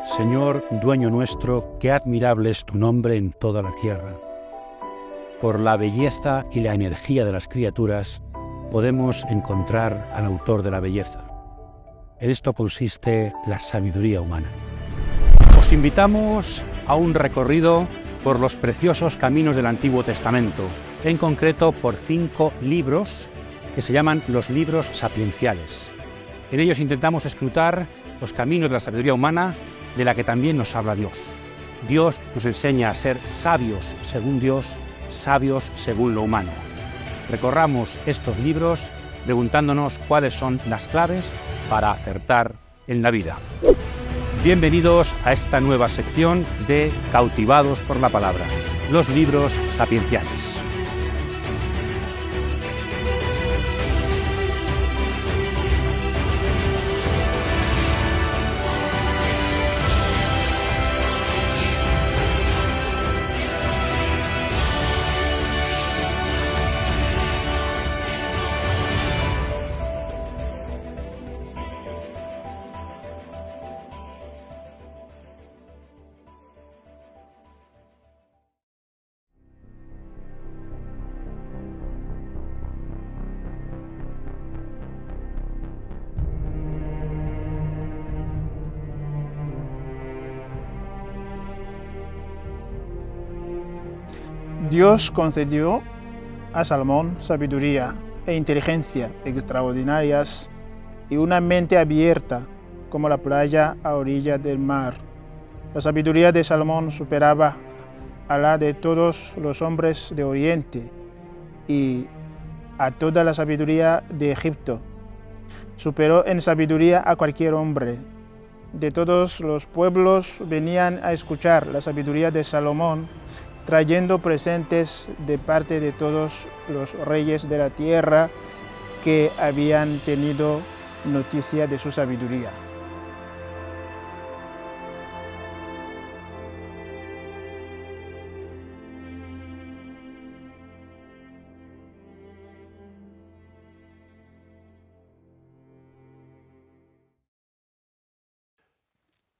Señor, dueño nuestro, qué admirable es tu nombre en toda la tierra. Por la belleza y la energía de las criaturas, podemos encontrar al autor de la belleza. En esto consiste la sabiduría humana. Os invitamos a un recorrido por los preciosos caminos del Antiguo Testamento, en concreto por 5 libros que se llaman los libros sapienciales. En ellos intentamos escrutar los caminos de la sabiduría humana, de la que también nos habla Dios. Dios nos enseña a ser sabios según Dios, sabios según lo humano. Recorramos estos libros preguntándonos cuáles son las claves para acertar en la vida. Bienvenidos a esta nueva sección de Cautivados por la Palabra, los libros sapienciales. Dios concedió a Salomón sabiduría e inteligencia extraordinarias y una mente abierta como la playa a orilla del mar. La sabiduría de Salomón superaba a la de todos los hombres de Oriente y a toda la sabiduría de Egipto. Superó en sabiduría a cualquier hombre. De todos los pueblos venían a escuchar la sabiduría de Salomón, trayendo presentes de parte de todos los reyes de la tierra que habían tenido noticia de su sabiduría.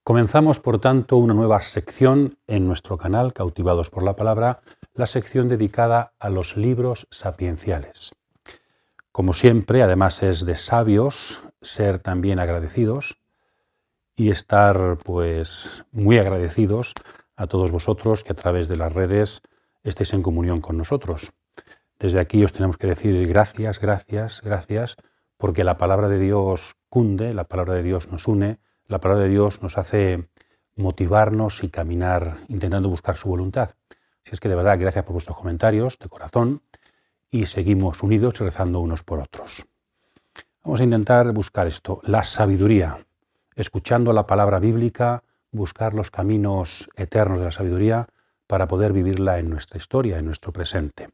Comenzamos, por tanto, una nueva sección en nuestro canal, Cautivados por la Palabra, la sección dedicada a los libros sapienciales. Como siempre, además es de sabios ser también agradecidos y estar muy agradecidos a todos vosotros que a través de las redes estéis en comunión con nosotros. Desde aquí os tenemos que decir gracias, gracias, gracias, porque la palabra de Dios cunde, la palabra de Dios nos une, la palabra de Dios nos hace motivarnos y caminar intentando buscar su voluntad. Así es que de verdad, gracias por vuestros comentarios de corazón y seguimos unidos y rezando unos por otros. Vamos a intentar buscar esto, la sabiduría, escuchando la palabra bíblica, buscar los caminos eternos de la sabiduría para poder vivirla en nuestra historia, en nuestro presente.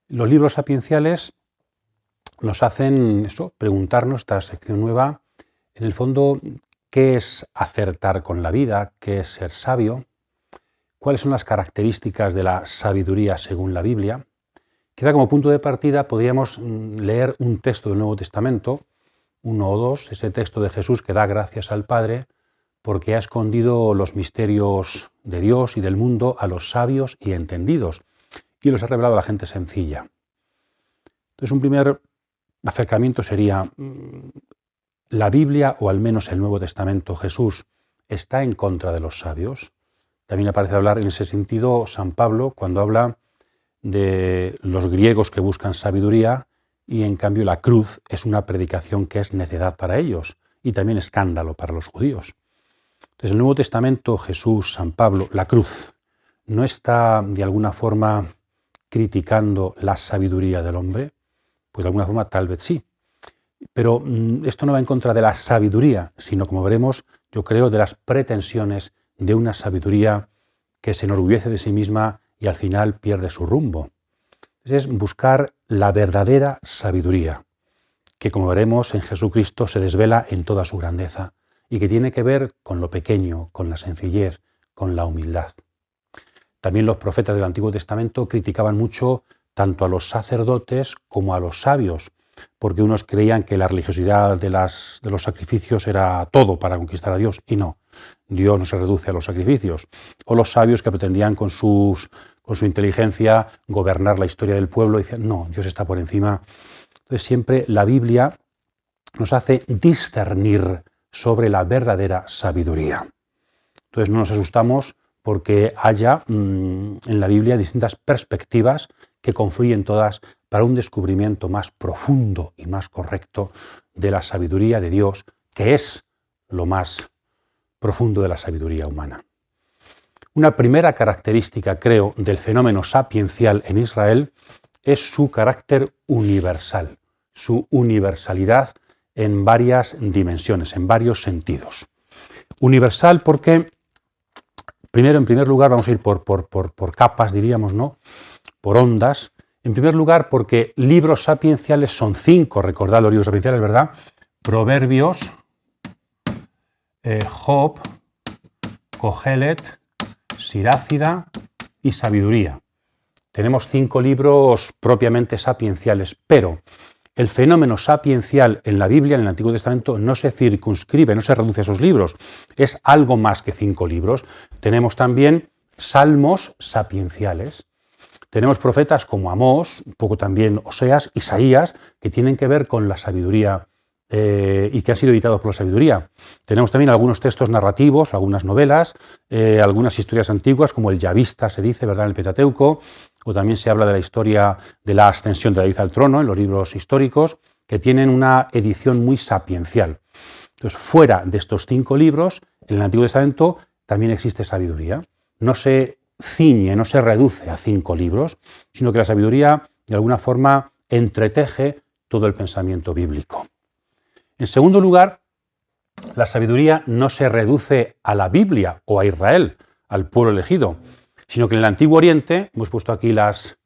Los libros sapienciales nos hacen preguntarnos, esta sección nueva, en el fondo, ¿qué es acertar con la vida? ¿Qué es ser sabio? ¿Cuáles son las características de la sabiduría según la Biblia? Quizá como punto de partida podríamos leer un texto del Nuevo Testamento, 1 o 2, ese texto de Jesús que da gracias al Padre porque ha escondido los misterios de Dios y del mundo a los sabios y entendidos y los ha revelado a la gente sencilla. Entonces, un primer acercamiento sería: ¿la Biblia, o al menos el Nuevo Testamento, Jesús, está en contra de los sabios? También aparece hablar en ese sentido San Pablo cuando habla de los griegos que buscan sabiduría y en cambio la cruz es una predicación que es necedad para ellos y también escándalo para los judíos. Entonces, el Nuevo Testamento, Jesús, San Pablo, la cruz, ¿no está de alguna forma criticando la sabiduría del hombre? Pues de alguna forma tal vez sí. Pero esto no va en contra de la sabiduría, sino, como veremos, yo creo, de las pretensiones de una sabiduría que se enorgullece de sí misma y al final pierde su rumbo. Es buscar la verdadera sabiduría, que, como veremos, en Jesucristo se desvela en toda su grandeza y que tiene que ver con lo pequeño, con la sencillez, con la humildad. También los profetas del Antiguo Testamento criticaban mucho tanto a los sacerdotes como a los sabios, porque unos creían que la religiosidad de los sacrificios era todo para conquistar a Dios, y no, Dios no se reduce a los sacrificios. O los sabios que pretendían con su inteligencia gobernar la historia del pueblo, y decían, no, Dios está por encima. Entonces siempre la Biblia nos hace discernir sobre la verdadera sabiduría. Entonces no nos asustamos porque haya en la Biblia distintas perspectivas que confluyen todas para un descubrimiento más profundo y más correcto de la sabiduría de Dios, que es lo más profundo de la sabiduría humana. Una primera característica, creo, del fenómeno sapiencial en Israel es su carácter universal, su universalidad en varias dimensiones, en varios sentidos. Universal porque, en primer lugar, vamos a ir por capas, diríamos, ¿no? Por ondas. En primer lugar, porque libros sapienciales son 5, recordad los libros sapienciales, ¿verdad? Proverbios, Job, Cogelet, Sirácida y Sabiduría. Tenemos 5 libros propiamente sapienciales, pero el fenómeno sapiencial en la Biblia, en el Antiguo Testamento, no se circunscribe, no se reduce a esos libros. Es algo más que 5 libros. Tenemos también salmos sapienciales. Tenemos profetas como Amós, un poco también Oseas, Isaías, que tienen que ver con la sabiduría y que han sido editados por la sabiduría. Tenemos también algunos textos narrativos, algunas novelas, algunas historias antiguas, como el Yavista se dice, ¿verdad?, en el Pentateuco, o también se habla de la historia de la ascensión de David al trono en los libros históricos, que tienen una edición muy sapiencial. Entonces, fuera de estos 5 libros, en el Antiguo Testamento también existe sabiduría. No se ciñe, no se reduce a 5 libros, sino que la sabiduría, de alguna forma, entreteje todo el pensamiento bíblico. En segundo lugar, la sabiduría no se reduce a la Biblia o a Israel, al pueblo elegido, sino que en el Antiguo Oriente, hemos puesto aquí las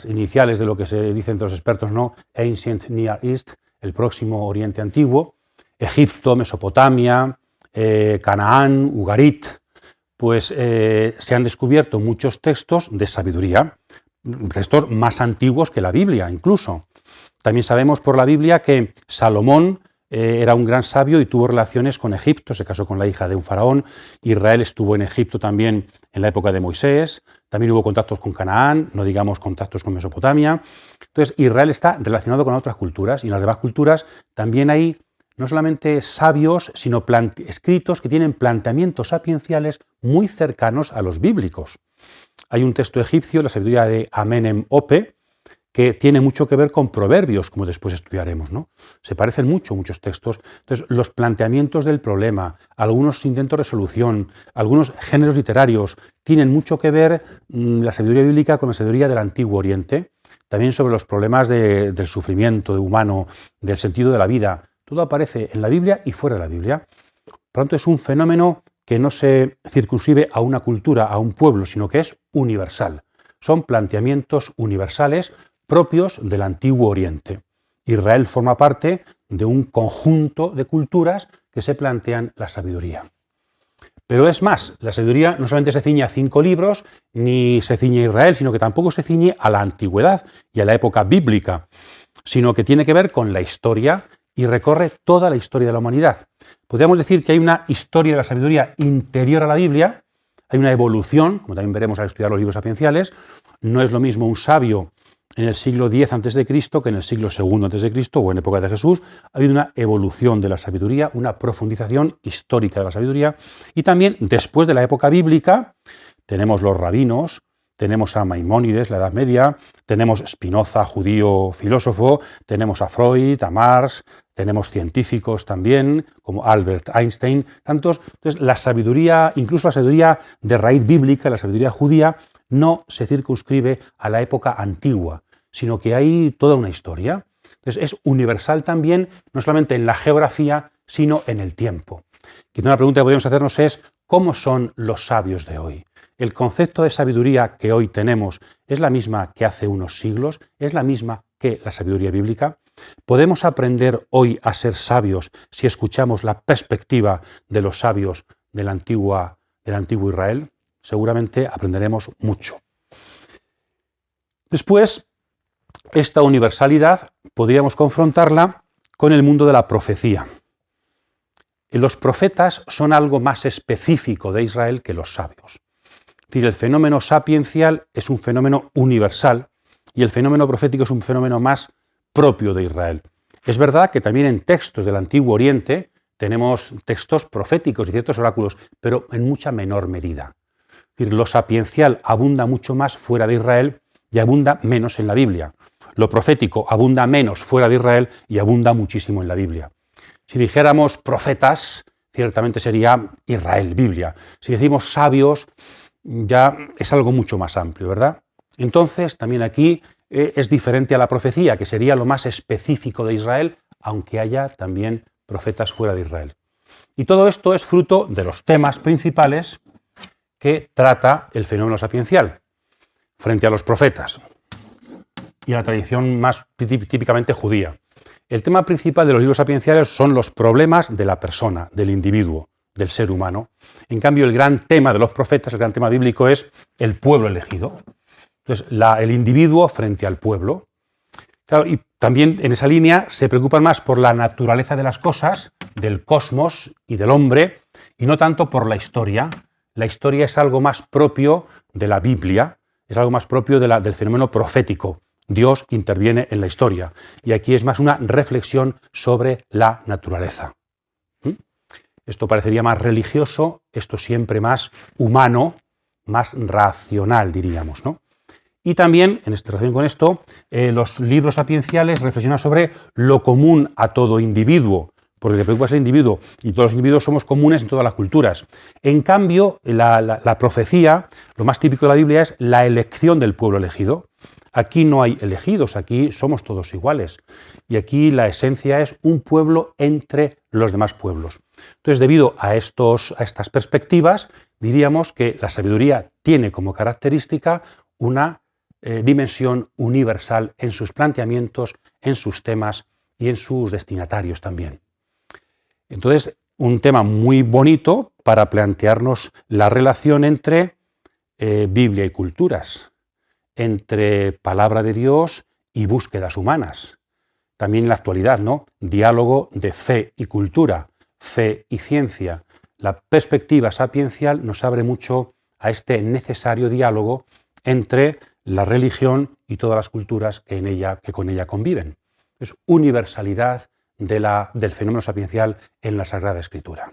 iniciales de lo que se dice entre los expertos, ¿no? Ancient Near East, el próximo Oriente Antiguo, Egipto, Mesopotamia, Canaán, Ugarit, pues se han descubierto muchos textos de sabiduría, textos más antiguos que la Biblia incluso. También sabemos por la Biblia que Salomón era un gran sabio y tuvo relaciones con Egipto, se casó con la hija de un faraón. Israel estuvo en Egipto también en la época de Moisés, también hubo contactos con Canaán, no digamos contactos con Mesopotamia. Entonces Israel está relacionado con otras culturas y en las demás culturas también hay no solamente sabios, sino escritos que tienen planteamientos sapienciales muy cercanos a los bíblicos. Hay un texto egipcio, la sabiduría de Amenem-Ope, que tiene mucho que ver con proverbios, como después estudiaremos, ¿no? Se parecen muchos textos. Entonces, los planteamientos del problema, algunos intentos de resolución, algunos géneros literarios, tienen mucho que ver la sabiduría bíblica con la sabiduría del Antiguo Oriente, también sobre los problemas del sufrimiento humano, del sentido de la vida. Todo aparece en la Biblia y fuera de la Biblia. Por lo tanto, es un fenómeno que no se circunscribe a una cultura, a un pueblo, sino que es universal. Son planteamientos universales propios del Antiguo Oriente. Israel forma parte de un conjunto de culturas que se plantean la sabiduría. Pero es más, la sabiduría no solamente se ciñe a 5 libros, ni se ciñe a Israel, sino que tampoco se ciñe a la antigüedad y a la época bíblica, sino que tiene que ver con la historia y recorre toda la historia de la humanidad. Podríamos decir que hay una historia de la sabiduría interior a la Biblia, hay una evolución, como también veremos al estudiar los libros sapienciales. No es lo mismo un sabio en el siglo X a.C. que en el siglo II a.C. o en época de Jesús. Ha habido una evolución de la sabiduría, una profundización histórica de la sabiduría. Y también después de la época bíblica tenemos los rabinos, tenemos a Maimónides, la Edad Media, tenemos Spinoza, judío filósofo, tenemos a Freud, a Marx, tenemos científicos también, como Albert Einstein, tantos. Entonces, la sabiduría, incluso la sabiduría de raíz bíblica, la sabiduría judía, no se circunscribe a la época antigua, sino que hay toda una historia. Entonces, es universal también, no solamente en la geografía, sino en el tiempo. Quizá una pregunta que podríamos hacernos es, ¿cómo son los sabios de hoy? ¿El concepto de sabiduría que hoy tenemos es la misma que hace unos siglos? ¿Es la misma que la sabiduría bíblica? ¿Podemos aprender hoy a ser sabios si escuchamos la perspectiva de los sabios del antiguo Israel? Seguramente aprenderemos mucho. Después, esta universalidad podríamos confrontarla con el mundo de la profecía. Los profetas son algo más específico de Israel que los sabios. Es decir, el fenómeno sapiencial es un fenómeno universal y el fenómeno profético es un fenómeno más propio de Israel. Es verdad que también en textos del Antiguo Oriente tenemos textos proféticos y ciertos oráculos, pero en mucha menor medida. Es decir, lo sapiencial abunda mucho más fuera de Israel y abunda menos en la Biblia. Lo profético abunda menos fuera de Israel y abunda muchísimo en la Biblia. Si dijéramos profetas, ciertamente sería Israel, Biblia. Si decimos sabios, ya es algo mucho más amplio, ¿verdad? Entonces, también aquí es diferente a la profecía, que sería lo más específico de Israel, aunque haya también profetas fuera de Israel. Y todo esto es fruto de los temas principales que trata el fenómeno sapiencial frente a los profetas y a la tradición más típicamente judía. El tema principal de los libros sapienciales son los problemas de la persona, del individuo, del ser humano. En cambio, el gran tema de los profetas, el gran tema bíblico es el pueblo elegido. Entonces, el individuo frente al pueblo. Claro, y también en esa línea se preocupan más por la naturaleza de las cosas, del cosmos y del hombre, y no tanto por la historia. La historia es algo más propio de la Biblia, es algo más propio del fenómeno profético. Dios interviene en la historia. Y aquí es más una reflexión sobre la naturaleza. Esto parecería más religioso, esto siempre más humano, más racional, diríamos, ¿no? Y también, en relación con esto, los libros sapienciales reflexionan sobre lo común a todo individuo, porque le preocupa ser individuo, y todos los individuos somos comunes en todas las culturas. En cambio, la profecía, lo más típico de la Biblia es la elección del pueblo elegido. Aquí no hay elegidos, aquí somos todos iguales. Y aquí la esencia es un pueblo entre los demás pueblos. Entonces, debido a estas perspectivas, diríamos que la sabiduría tiene como característica una dimensión universal en sus planteamientos, en sus temas y en sus destinatarios también. Entonces, un tema muy bonito para plantearnos la relación entre Biblia y culturas, entre palabra de Dios y búsquedas humanas. También en la actualidad, ¿no? Diálogo de fe y cultura, fe y ciencia. La perspectiva sapiencial nos abre mucho a este necesario diálogo entre la religión y todas las culturas que con ella conviven. Es universalidad del fenómeno sapiencial en la Sagrada Escritura.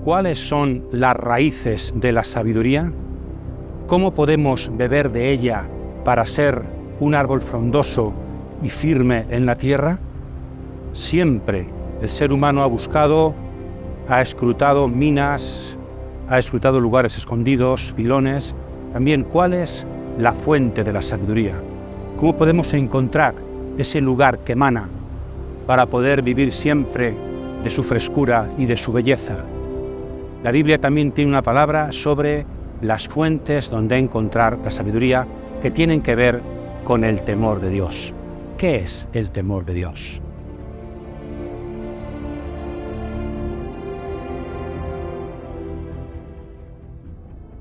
¿Cuáles son las raíces de la sabiduría? ¿Cómo podemos beber de ella para ser un árbol frondoso y firme en la tierra? Siempre el ser humano ha buscado, ha escrutado minas, ha escrutado lugares escondidos, pilones. También, ¿cuál es la fuente de la sabiduría? ¿Cómo podemos encontrar ese lugar que emana para poder vivir siempre de su frescura y de su belleza? La Biblia también tiene una palabra sobre las fuentes donde encontrar la sabiduría que tienen que ver con el temor de Dios. ¿Qué es el temor de Dios?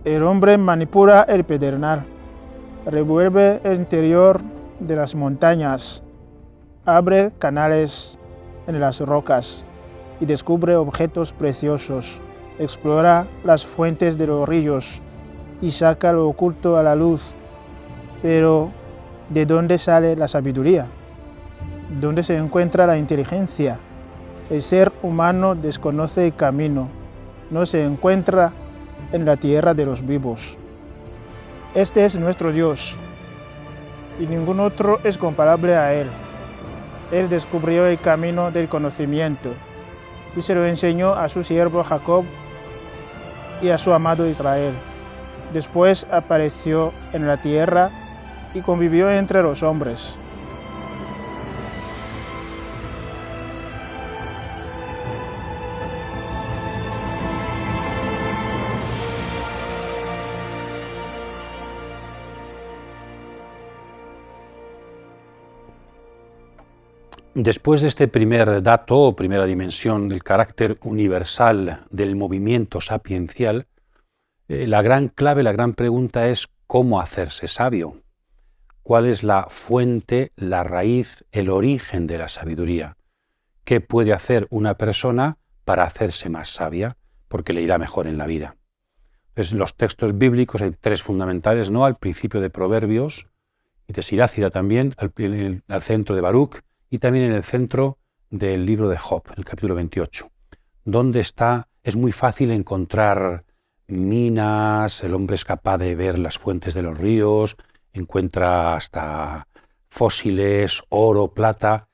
El hombre manipula el pedernal, revuelve el interior de las montañas, abre canales en las rocas y descubre objetos preciosos. Explora las fuentes de los ríos y saca lo oculto a la luz. Pero, ¿de dónde sale la sabiduría? ¿Dónde se encuentra la inteligencia? El ser humano desconoce el camino, no se encuentra en la tierra de los vivos. Este es nuestro Dios, y ningún otro es comparable a Él. Él descubrió el camino del conocimiento y se lo enseñó a su siervo Jacob y a su amado Israel. Después apareció en la tierra y convivió entre los hombres. Después de este primer dato o primera dimensión del carácter universal del movimiento sapiencial, la gran clave, la gran pregunta es ¿cómo hacerse sabio? ¿Cuál es la fuente, la raíz, el origen de la sabiduría? ¿Qué puede hacer una persona para hacerse más sabia? Porque le irá mejor en la vida. Entonces, los textos bíblicos hay tres fundamentales, ¿no? Al principio de Proverbios y de Sirácida también, al centro de Baruch y también en el centro del libro de Job, el capítulo 28, donde es muy fácil encontrar minas, el hombre es capaz de ver las fuentes de los ríos, encuentra hasta fósiles, oro, plata,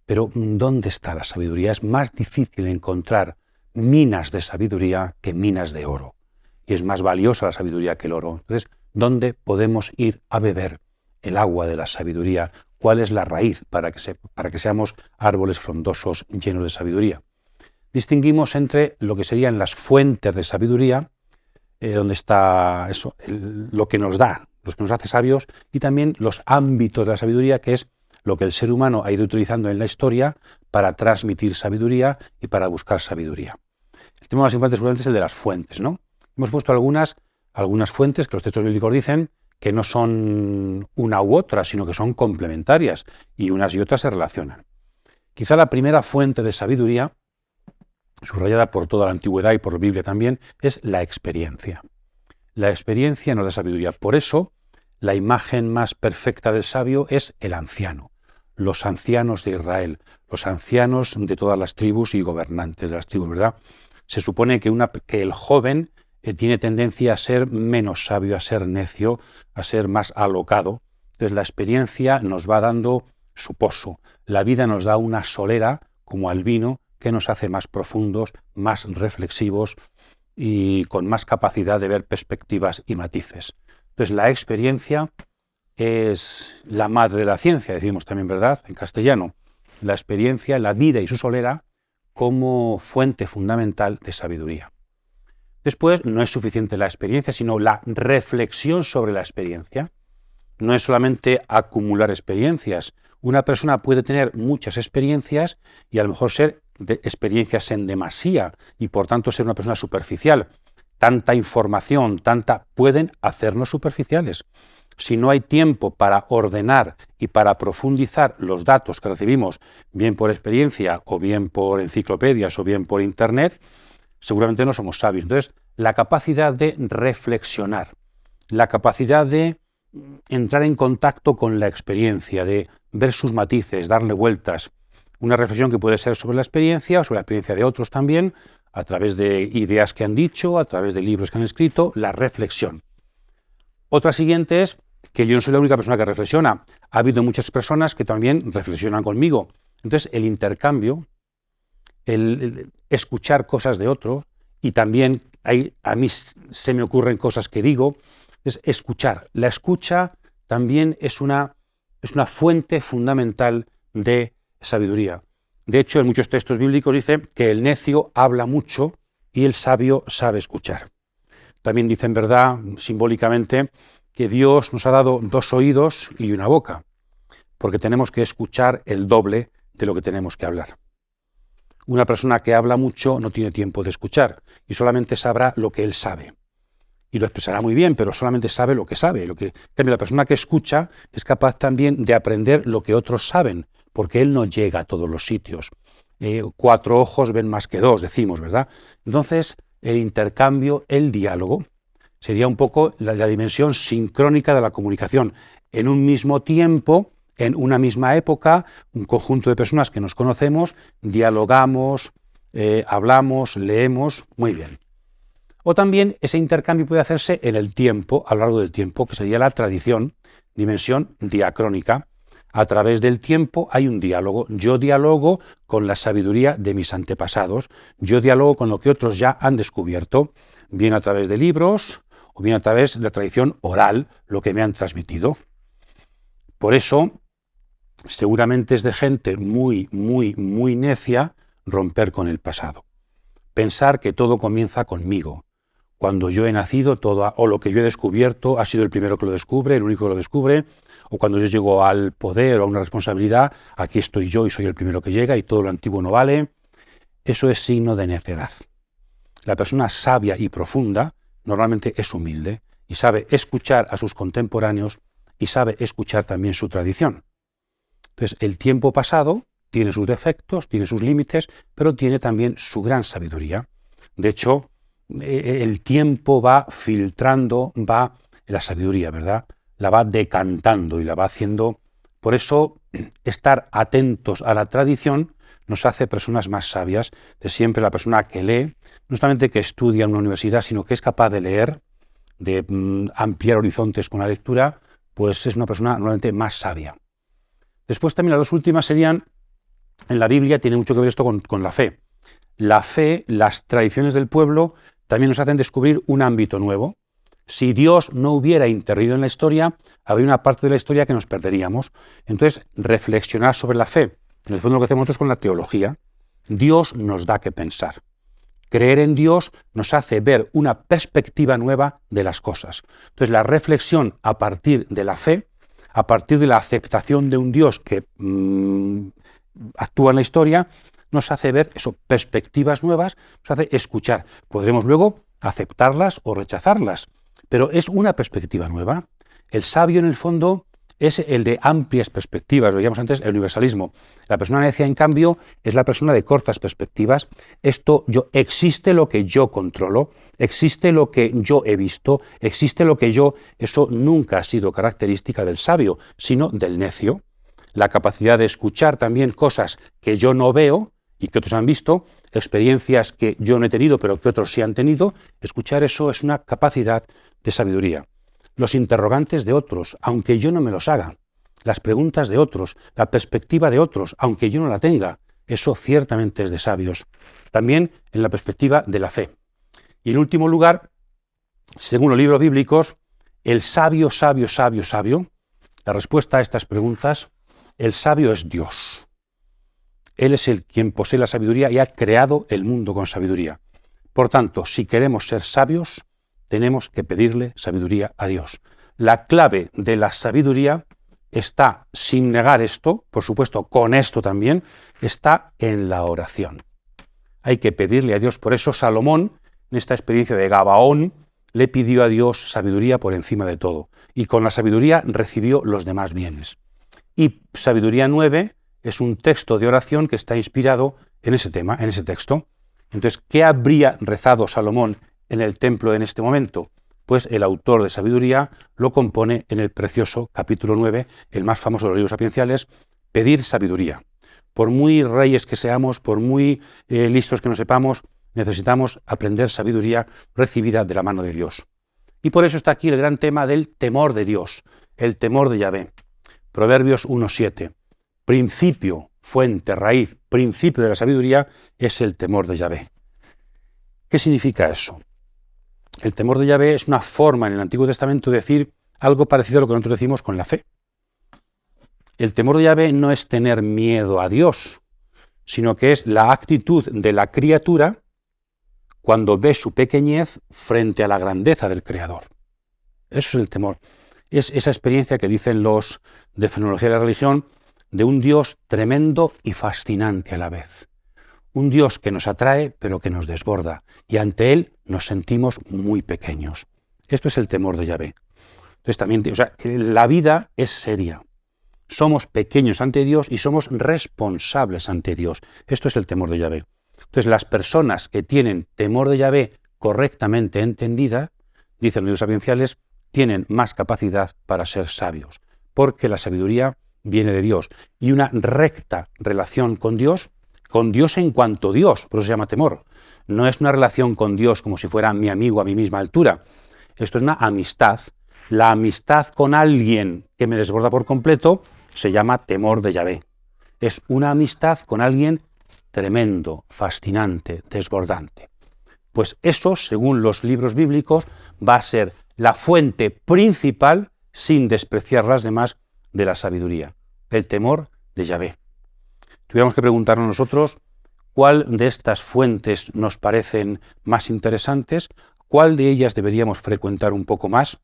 pero ¿dónde está la sabiduría? Es más difícil encontrar minas de sabiduría que minas de oro. Y es más valiosa la sabiduría que el oro. Entonces, ¿dónde podemos ir a beber el agua de la sabiduría? ¿Cuál es la raíz para que seamos árboles frondosos llenos de sabiduría? Distinguimos entre lo que serían las fuentes de sabiduría, donde está eso, lo que nos da, lo que nos hace sabios, y también los ámbitos de la sabiduría, que es lo que el ser humano ha ido utilizando en la historia para transmitir sabiduría y para buscar sabiduría. El tema más importante seguramente es el de las fuentes, ¿no? Hemos puesto algunas fuentes que los textos bíblicos dicen que no son una u otra, sino que son complementarias y unas y otras se relacionan. Quizá la primera fuente de sabiduría, subrayada por toda la antigüedad y por la Biblia también, es la experiencia. La experiencia nos da sabiduría. Por eso, la imagen más perfecta del sabio es el anciano, los ancianos de Israel, los ancianos de todas las tribus y gobernantes de las tribus, ¿verdad? Se supone que el joven tiene tendencia a ser menos sabio, a ser necio, a ser más alocado. Entonces la experiencia nos va dando su pozo. La vida nos da una solera, como al vino, que nos hace más profundos, más reflexivos y con más capacidad de ver perspectivas y matices. Entonces la experiencia es la madre de la ciencia, decimos también, ¿verdad?, en castellano. La experiencia, la vida y su solera como fuente fundamental de sabiduría. Después, no es suficiente la experiencia, sino la reflexión sobre la experiencia. No es solamente acumular experiencias. Una persona puede tener muchas experiencias y a lo mejor ser de experiencias en demasía y por tanto ser una persona superficial. Tanta información, pueden hacernos superficiales. Si no hay tiempo para ordenar y para profundizar los datos que recibimos, bien por experiencia o bien por enciclopedias o bien por internet, seguramente no somos sabios. Entonces, la capacidad de reflexionar, la capacidad de entrar en contacto con la experiencia, de ver sus matices, darle vueltas, una reflexión que puede ser sobre la experiencia o sobre la experiencia de otros también, a través de ideas que han dicho, a través de libros que han escrito, la reflexión. Otra siguiente es que yo no soy la única persona que reflexiona. Ha habido muchas personas que también reflexionan conmigo. Entonces, el intercambio, el escuchar cosas de otro, y también a mí se me ocurren cosas que digo, es escuchar. La escucha también es una fuente fundamental de sabiduría. De hecho, en muchos textos bíblicos dice que el necio habla mucho y el sabio sabe escuchar. También dicen, verdad, simbólicamente, que Dios nos ha dado 2 oídos y una boca, porque tenemos que escuchar el doble de lo que tenemos que hablar. Una persona que habla mucho no tiene tiempo de escuchar y solamente sabrá lo que él sabe. Y lo expresará muy bien, pero solamente sabe lo que sabe. En cambio, la persona que escucha es capaz también de aprender lo que otros saben, porque él no llega a todos los sitios. 4 ojos ven más que 2, decimos, ¿verdad? Entonces, el intercambio, el diálogo, sería un poco la dimensión sincrónica de la comunicación. En un mismo tiempo, en una misma época, un conjunto de personas que nos conocemos, dialogamos, hablamos, leemos, muy bien. O también ese intercambio puede hacerse en el tiempo, a lo largo del tiempo, que sería la tradición, dimensión diacrónica. A través del tiempo hay un diálogo. Yo dialogo con la sabiduría de mis antepasados. Yo dialogo con lo que otros ya han descubierto, bien a través de libros o bien a través de la tradición oral, lo que me han transmitido. Por eso, seguramente es de gente muy, muy, muy necia romper con el pasado. Pensar que todo comienza conmigo. Cuando yo he nacido, todo, o lo que yo he descubierto ha sido el primero que lo descubre, el único que lo descubre, o cuando yo llego al poder o a una responsabilidad, aquí estoy yo y soy el primero que llega y todo lo antiguo no vale. Eso es signo de necedad. La persona sabia y profunda normalmente es humilde y sabe escuchar a sus contemporáneos y sabe escuchar también su tradición. Entonces, el tiempo pasado tiene sus defectos, tiene sus límites, pero tiene también su gran sabiduría. De hecho, el tiempo va filtrando, va la sabiduría, ¿verdad? La va decantando y la va haciendo. Por eso, estar atentos a la tradición nos hace personas más sabias. De siempre la persona que lee, no solamente que estudia en una universidad, sino que es capaz de leer, de ampliar horizontes con la lectura, pues es una persona normalmente más sabia. Después también las dos últimas serían, en la Biblia tiene mucho que ver esto con la fe. La fe, las tradiciones del pueblo, también nos hacen descubrir un ámbito nuevo. Si Dios no hubiera intervenido en la historia, habría una parte de la historia que nos perderíamos. Entonces, reflexionar sobre la fe, en el fondo lo que hacemos nosotros con la teología, Dios nos da que pensar. Creer en Dios nos hace ver una perspectiva nueva de las cosas. Entonces, la reflexión a partir de la fe, a partir de la aceptación de un Dios que actúa en la historia, nos hace ver eso, perspectivas nuevas, nos hace escuchar. Podremos luego aceptarlas o rechazarlas, pero es una perspectiva nueva. El sabio, en el fondo, es el de amplias perspectivas, lo veíamos antes, el universalismo. La persona necia, en cambio, es la persona de cortas perspectivas. Existe lo que yo controlo, existe lo que yo he visto, existe lo que yo... Eso nunca ha sido característica del sabio, sino del necio. La capacidad de escuchar también cosas que yo no veo y que otros han visto, experiencias que yo no he tenido pero que otros sí han tenido, escuchar eso es una capacidad de sabiduría. Los interrogantes de otros, aunque yo no me los haga, las preguntas de otros, la perspectiva de otros, aunque yo no la tenga, eso ciertamente es de sabios. También en la perspectiva de la fe. Y en último lugar, según los libros bíblicos, el sabio, la respuesta a estas preguntas, el sabio es Dios. Él es el quien posee la sabiduría y ha creado el mundo con sabiduría. Por tanto, si queremos ser sabios, tenemos que pedirle sabiduría a Dios. La clave de la sabiduría está, sin negar esto, por supuesto con esto también, está en la oración. Hay que pedirle a Dios. Por eso Salomón, en esta experiencia de Gabaón, le pidió a Dios sabiduría por encima de todo. Y con la sabiduría recibió los demás bienes. Y Sabiduría 9 es un texto de oración que está inspirado en ese tema, en ese texto. Entonces, ¿qué habría rezado Salomón en el templo en este momento? Pues el autor de Sabiduría lo compone en el precioso capítulo 9, el más famoso de los libros sapienciales, pedir sabiduría. Por muy reyes que seamos, por muy listos que nos sepamos, necesitamos aprender sabiduría recibida de la mano de Dios. Y por eso está aquí el gran tema del temor de Dios, el temor de Yahvé. Proverbios 1:7. Principio, fuente, raíz, principio de la sabiduría es el temor de Yahvé. ¿Qué significa eso? El temor de Yahvé es una forma en el Antiguo Testamento de decir algo parecido a lo que nosotros decimos con la fe. El temor de Yahvé no es tener miedo a Dios, sino que es la actitud de la criatura cuando ve su pequeñez frente a la grandeza del Creador. Eso es el temor. Es esa experiencia que dicen los de fenomenología de la religión de un Dios tremendo y fascinante a la vez. Un Dios que nos atrae pero que nos desborda y ante Él nos sentimos muy pequeños. Esto es el temor de Yahvé. Entonces también, la vida es seria. Somos pequeños ante Dios y somos responsables ante Dios. Esto es el temor de Yahvé. Entonces las personas que tienen temor de Yahvé correctamente entendida, dicen los libros sapienciales, tienen más capacidad para ser sabios, porque la sabiduría viene de Dios. Y una recta relación con Dios en cuanto Dios, por eso se llama temor. No es una relación con Dios como si fuera mi amigo a mi misma altura. Esto es una amistad. La amistad con alguien que me desborda por completo se llama temor de Yahvé. Es una amistad con alguien tremendo, fascinante, desbordante. Pues eso, según los libros bíblicos, va a ser la fuente principal, sin despreciar las demás, de la sabiduría, el temor de Yahvé. Tuviéramos que preguntarnos nosotros cuál de estas fuentes nos parecen más interesantes, cuál de ellas deberíamos frecuentar un poco más,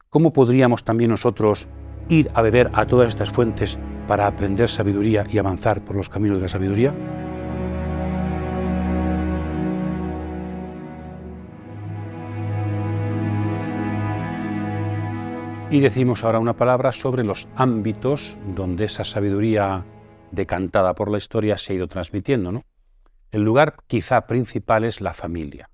cómo podríamos también nosotros ir a beber a todas estas fuentes para aprender sabiduría y avanzar por los caminos de la sabiduría? Y decimos ahora una palabra sobre los ámbitos donde esa sabiduría decantada por la historia se ha ido transmitiendo, ¿no? El lugar quizá principal es la familia,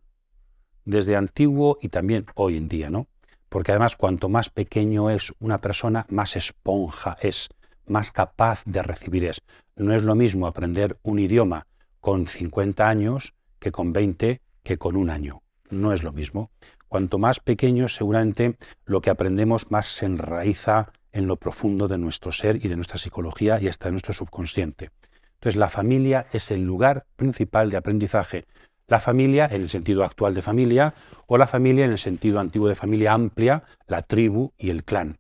desde antiguo y también hoy en día, ¿no? Porque además cuanto más pequeño es una persona, más esponja es, más capaz de recibir es. No es lo mismo aprender un idioma con 50 años que con 20 que con un año. No es lo mismo. Cuanto más pequeño, seguramente lo que aprendemos más se enraiza en lo profundo de nuestro ser y de nuestra psicología y hasta de nuestro subconsciente. Entonces la familia es el lugar principal de aprendizaje. La familia en el sentido actual de familia o la familia en el sentido antiguo de familia amplia, la tribu y el clan.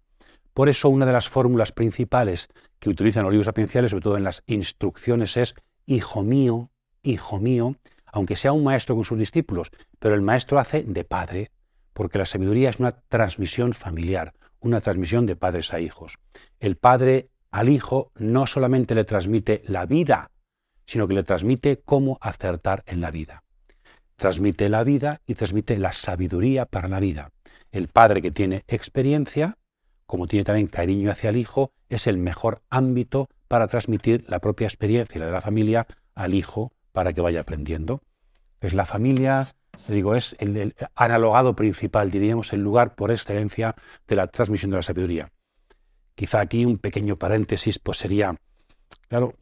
Por eso una de las fórmulas principales que utilizan los libros sapienciales, sobre todo en las instrucciones, es hijo mío, aunque sea un maestro con sus discípulos, pero el maestro hace de padre, porque la sabiduría es una transmisión familiar, una transmisión de padres a hijos. El padre al hijo no solamente le transmite la vida, sino que le transmite cómo acertar en la vida. Transmite la vida y transmite la sabiduría para la vida. El padre que tiene experiencia, como tiene también cariño hacia el hijo, es el mejor ámbito para transmitir la propia experiencia, la de la familia, al hijo para que vaya aprendiendo. Pues la familia, digo, es el analogado principal, diríamos, el lugar por excelencia de la transmisión de la sabiduría. Quizá aquí un pequeño paréntesis pues sería, claro,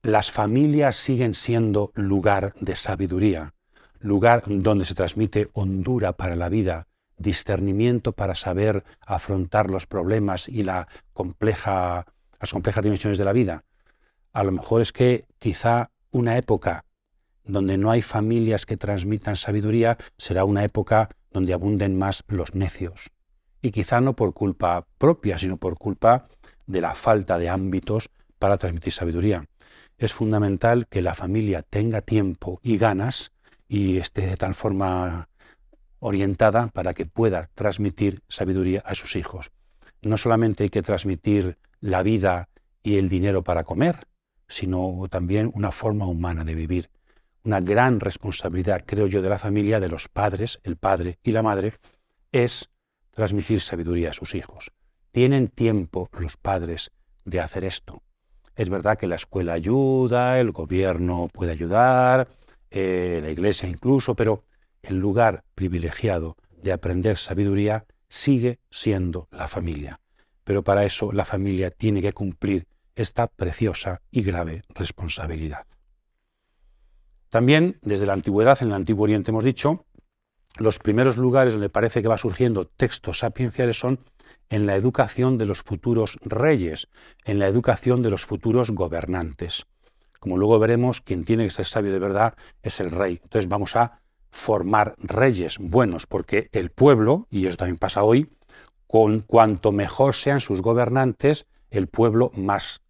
las familias siguen siendo lugar de sabiduría, lugar donde se transmite hondura para la vida, discernimiento para saber afrontar los problemas y las complejas dimensiones de la vida. A lo mejor es que quizá una época donde no hay familias que transmitan sabiduría será una época donde abunden más los necios. Y quizá no por culpa propia, sino por culpa de la falta de ámbitos para transmitir sabiduría. Es fundamental que la familia tenga tiempo y ganas y esté de tal forma orientada para que pueda transmitir sabiduría a sus hijos. No solamente hay que transmitir la vida y el dinero para comer, sino también una forma humana de vivir. Una gran responsabilidad, creo yo, de la familia, de los padres, el padre y la madre, es transmitir sabiduría a sus hijos. ¿Tienen tiempo los padres de hacer esto? Es verdad que la escuela ayuda, el gobierno puede ayudar, la iglesia incluso, pero el lugar privilegiado de aprender sabiduría sigue siendo la familia. Pero para eso la familia tiene que cumplir esta preciosa y grave responsabilidad. También, desde la antigüedad, en el Antiguo Oriente hemos dicho, los primeros lugares donde parece que va surgiendo textos sapienciales son en la educación de los futuros reyes, en la educación de los futuros gobernantes. Como luego veremos, quien tiene que ser sabio de verdad es el rey. Entonces vamos a formar reyes buenos, porque el pueblo, y eso también pasa hoy, cuanto mejor sean sus gobernantes, el pueblo más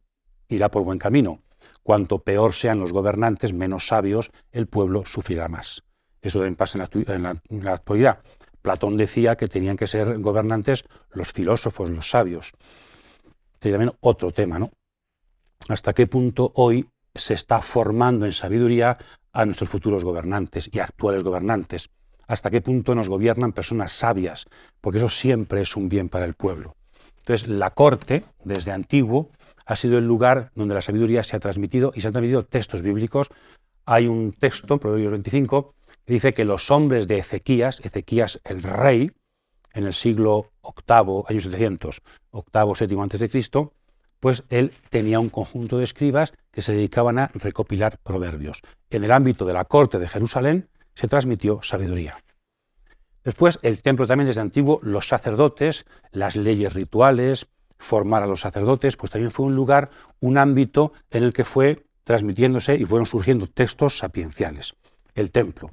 irá por buen camino. Cuanto peor sean los gobernantes, menos sabios, el pueblo sufrirá más. Eso también pasa en la actualidad. Platón decía que tenían que ser gobernantes los filósofos, los sabios. Sería también otro tema, ¿no? ¿Hasta qué punto hoy se está formando en sabiduría a nuestros futuros gobernantes y actuales gobernantes? ¿Hasta qué punto nos gobiernan personas sabias? Porque eso siempre es un bien para el pueblo. Entonces, la corte, desde antiguo, ha sido el lugar donde la sabiduría se ha transmitido y se han transmitido textos bíblicos. Hay un texto, Proverbios 25, que dice que los hombres de Ezequías el rey, en el siglo VIII, año 700, octavo, séptimo antes de Cristo, pues él tenía un conjunto de escribas que se dedicaban a recopilar proverbios. En el ámbito de la corte de Jerusalén se transmitió sabiduría. Después, el templo también desde antiguo, los sacerdotes, las leyes rituales, formar a los sacerdotes, pues también fue un lugar, un ámbito en el que fue transmitiéndose y fueron surgiendo textos sapienciales. El templo,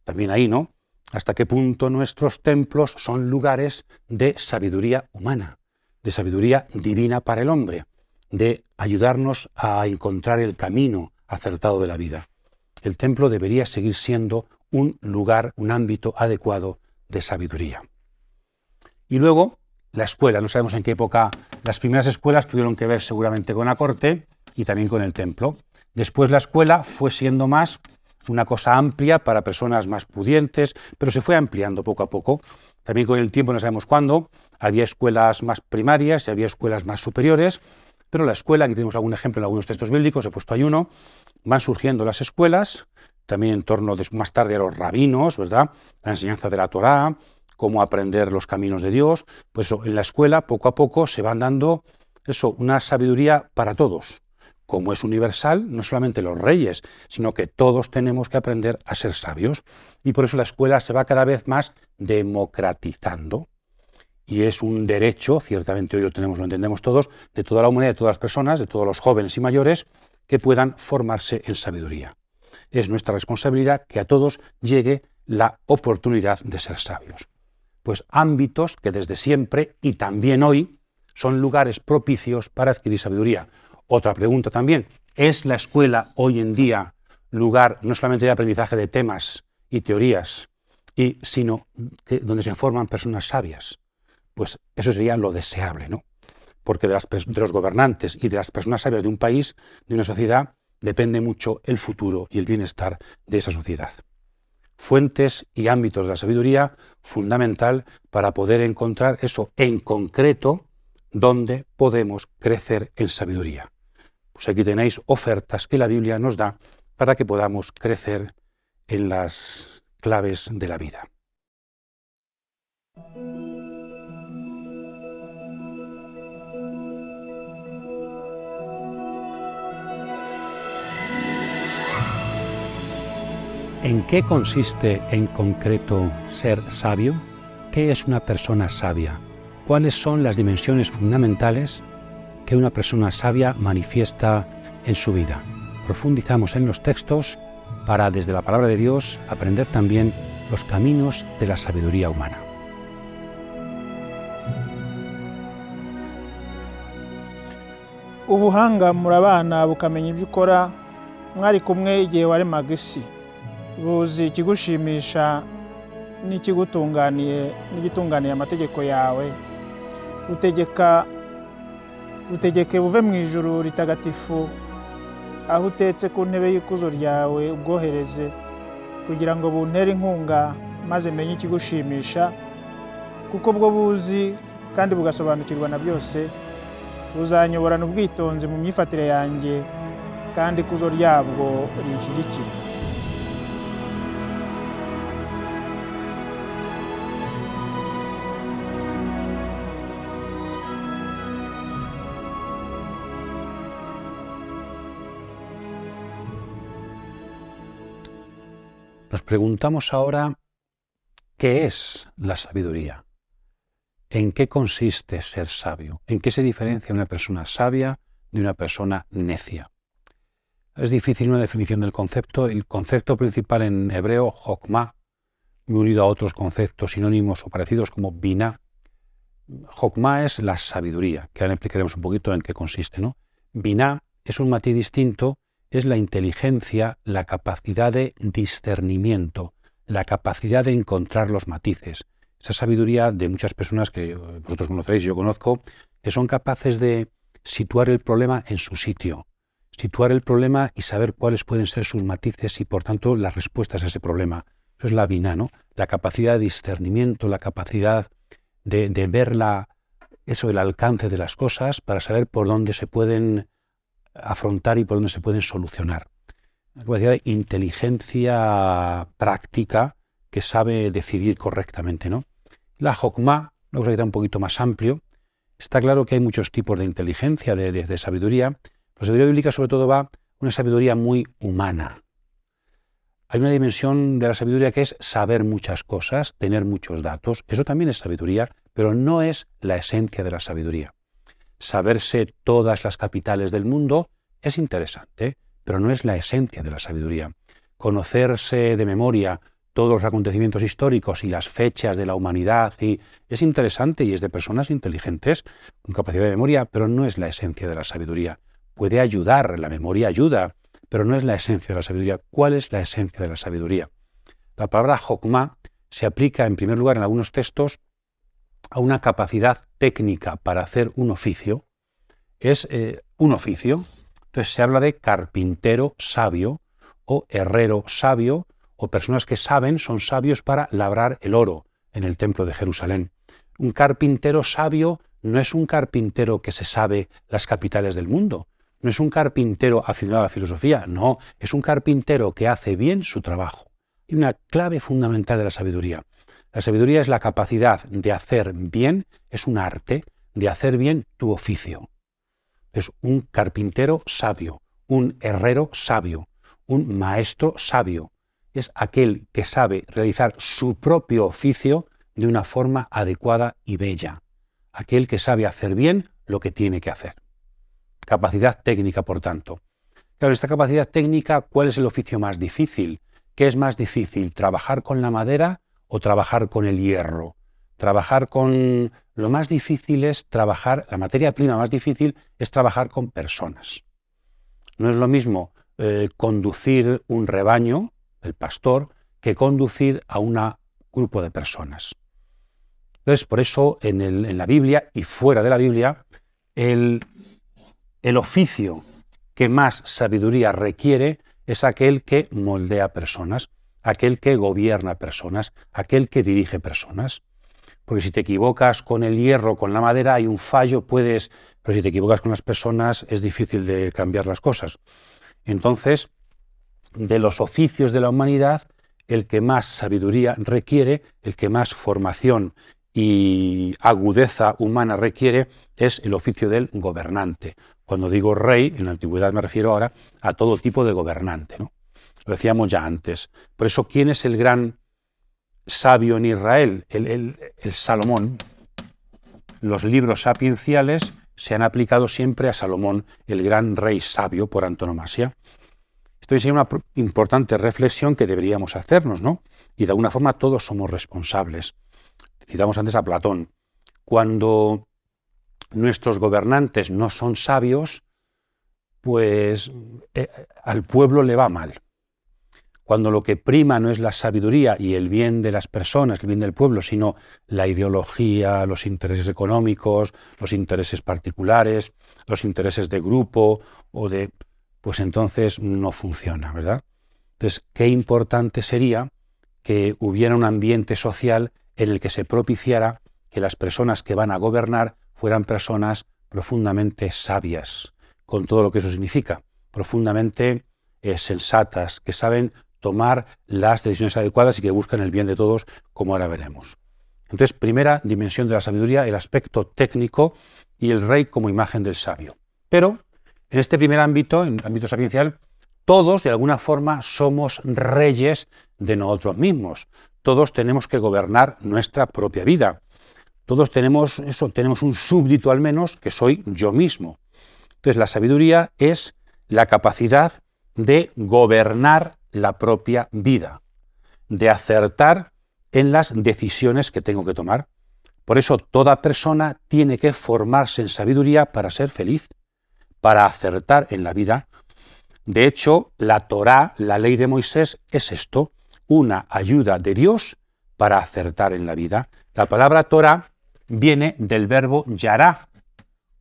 también ahí, ¿no? ¿Hasta qué punto nuestros templos son lugares de sabiduría humana, de sabiduría divina para el hombre, de ayudarnos a encontrar el camino acertado de la vida? El templo debería seguir siendo un lugar, un ámbito adecuado de sabiduría. Y luego, la escuela. No sabemos en qué época. Las primeras escuelas tuvieron que ver seguramente con la corte y también con el templo. Después la escuela fue siendo más una cosa amplia para personas más pudientes, pero se fue ampliando poco a poco. También con el tiempo, no sabemos cuándo, había escuelas más primarias y había escuelas más superiores, pero la escuela, aquí tenemos algún ejemplo en algunos textos bíblicos, he puesto ahí uno, van surgiendo las escuelas, también en torno más tarde a los rabinos, ¿verdad? La enseñanza de la Torá, cómo aprender los caminos de Dios. Pues eso, en la escuela poco a poco se van dando una sabiduría para todos. Como es universal, no solamente los reyes, sino que todos tenemos que aprender a ser sabios. Y por eso la escuela se va cada vez más democratizando. Y es un derecho, ciertamente hoy lo tenemos, lo entendemos todos, de toda la humanidad, de todas las personas, de todos los jóvenes y mayores, que puedan formarse en sabiduría. Es nuestra responsabilidad que a todos llegue la oportunidad de ser sabios. Pues ámbitos que desde siempre y también hoy son lugares propicios para adquirir sabiduría. Otra pregunta también, ¿es la escuela hoy en día lugar no solamente de aprendizaje de temas y teorías, sino donde se forman personas sabias? Pues eso sería lo deseable, ¿no? Porque de los gobernantes y de las personas sabias de un país, de una sociedad, depende mucho el futuro y el bienestar de esa sociedad. Fuentes y ámbitos de la sabiduría, fundamental para poder encontrar eso en concreto, donde podemos crecer en sabiduría. Pues aquí tenéis ofertas que la Biblia nos da para que podamos crecer en las claves de la vida. ¿En qué consiste en concreto ser sabio? ¿Qué es una persona sabia? ¿Cuáles son las dimensiones fundamentales que una persona sabia manifiesta en su vida? Profundizamos en los textos para, desde la palabra de Dios, aprender también los caminos de la sabiduría humana. ubuhanga murabana bukamenya ibyo ukora mwari kumwe igihe waremaga isi buzi ikigushimisha n'igitunganiye amategeko yawe butegeke buve mu ijuru ritagatifu aho utetse ku ntebe y'ikuzo ryawe ubwohereze kugira ngo buntere inkunga maze menye ikigushimisha kuko bwo buzi kandi bugasobanukirwa na byose buzanyoborana ubwitonzi mu myifatire yanjye kandi ikuzo ryabwo rinshyigikire. Nos preguntamos ahora, ¿qué es la sabiduría? ¿En qué consiste ser sabio? ¿En qué se diferencia una persona sabia de una persona necia? Es difícil una definición del concepto. El concepto principal en hebreo, jokmá, unido a otros conceptos sinónimos o parecidos como biná. Jokmá es la sabiduría, que ahora explicaremos un poquito en qué consiste, ¿no? Biná es un matiz distinto, es la inteligencia, la capacidad de discernimiento, la capacidad de encontrar los matices. Esa sabiduría de muchas personas que vosotros conocéis, yo conozco, que son capaces de situar el problema en su sitio, situar el problema y saber cuáles pueden ser sus matices y, por tanto, las respuestas a ese problema. Eso es la biná, ¿no? La capacidad de discernimiento, la capacidad de ver el alcance de las cosas para saber por dónde se pueden afrontar y por dónde se pueden solucionar. Una capacidad de inteligencia práctica que sabe decidir correctamente, ¿no? La jokmá, una cosa que está un poquito más amplio. Está claro que hay muchos tipos de inteligencia, de sabiduría. La sabiduría bíblica sobre todo va una sabiduría muy humana. Hay una dimensión de la sabiduría que es saber muchas cosas, tener muchos datos. Eso también es sabiduría, pero no es la esencia de la sabiduría. Saberse todas las capitales del mundo es interesante, pero no es la esencia de la sabiduría. Conocerse de memoria todos los acontecimientos históricos y las fechas de la humanidad es interesante y es de personas inteligentes, con capacidad de memoria, pero no es la esencia de la sabiduría. Puede ayudar, la memoria ayuda, pero no es la esencia de la sabiduría. ¿Cuál es la esencia de la sabiduría? La palabra jokmá se aplica en primer lugar en algunos textos a una capacidad técnica para hacer un oficio, es un oficio. Entonces se habla de carpintero sabio o herrero sabio, o personas que son sabios para labrar el oro en el templo de Jerusalén. Un carpintero sabio no es un carpintero que se sabe las capitales del mundo, no es un carpintero aficionado a la filosofía, no, es un carpintero que hace bien su trabajo. Y una clave fundamental de la sabiduría. La sabiduría es la capacidad de hacer bien, es un arte, de hacer bien tu oficio. Es un carpintero sabio, un herrero sabio, un maestro sabio. Es aquel que sabe realizar su propio oficio de una forma adecuada y bella. Aquel que sabe hacer bien lo que tiene que hacer. Capacidad técnica, por tanto. Claro, esta capacidad técnica, ¿cuál es el oficio más difícil? ¿Qué es más difícil, trabajar con la madera o trabajar con el hierro? Lo más difícil es trabajar, la materia prima más difícil es trabajar con personas. No es lo mismo conducir un rebaño, el pastor, que conducir a un grupo de personas. Entonces, por eso en la Biblia y fuera de la Biblia, el oficio que más sabiduría requiere es aquel que moldea personas, aquel que gobierna personas, aquel que dirige personas. Porque si te equivocas con el hierro, con la madera, hay un fallo, pero si te equivocas con las personas es difícil de cambiar las cosas. Entonces, de los oficios de la humanidad, el que más sabiduría requiere, el que más formación y agudeza humana requiere, es el oficio del gobernante. Cuando digo rey, en la antigüedad me refiero ahora a todo tipo de gobernante, ¿no? Lo decíamos ya antes. Por eso, ¿quién es el gran sabio en Israel? El Salomón. Los libros sapienciales se han aplicado siempre a Salomón, el gran rey sabio por antonomasia. Esto es una importante reflexión que deberíamos hacernos, ¿no? Y de alguna forma todos somos responsables. Citamos antes a Platón. Cuando nuestros gobernantes no son sabios, pues al pueblo le va mal. Cuando lo que prima no es la sabiduría y el bien de las personas, el bien del pueblo, sino la ideología, los intereses económicos, los intereses particulares, los intereses de grupo pues entonces no funciona, ¿verdad? Entonces, qué importante sería que hubiera un ambiente social en el que se propiciara que las personas que van a gobernar fueran personas profundamente sabias, con todo lo que eso significa, profundamente sensatas, que saben tomar las decisiones adecuadas y que buscan el bien de todos, como ahora veremos. Entonces, primera dimensión de la sabiduría, el aspecto técnico y el rey como imagen del sabio. Pero en este primer ámbito, en el ámbito sapiencial, todos de alguna forma somos reyes de nosotros mismos. Todos tenemos que gobernar nuestra propia vida. Todos tenemos un súbdito al menos, que soy yo mismo. Entonces, la sabiduría es la capacidad de gobernar la propia vida, de acertar en las decisiones que tengo que tomar. Por eso toda persona tiene que formarse en sabiduría para ser feliz, para acertar en la vida. De hecho, la Torá, la ley de Moisés, es esto, una ayuda de Dios para acertar en la vida. La palabra Torá viene del verbo yará,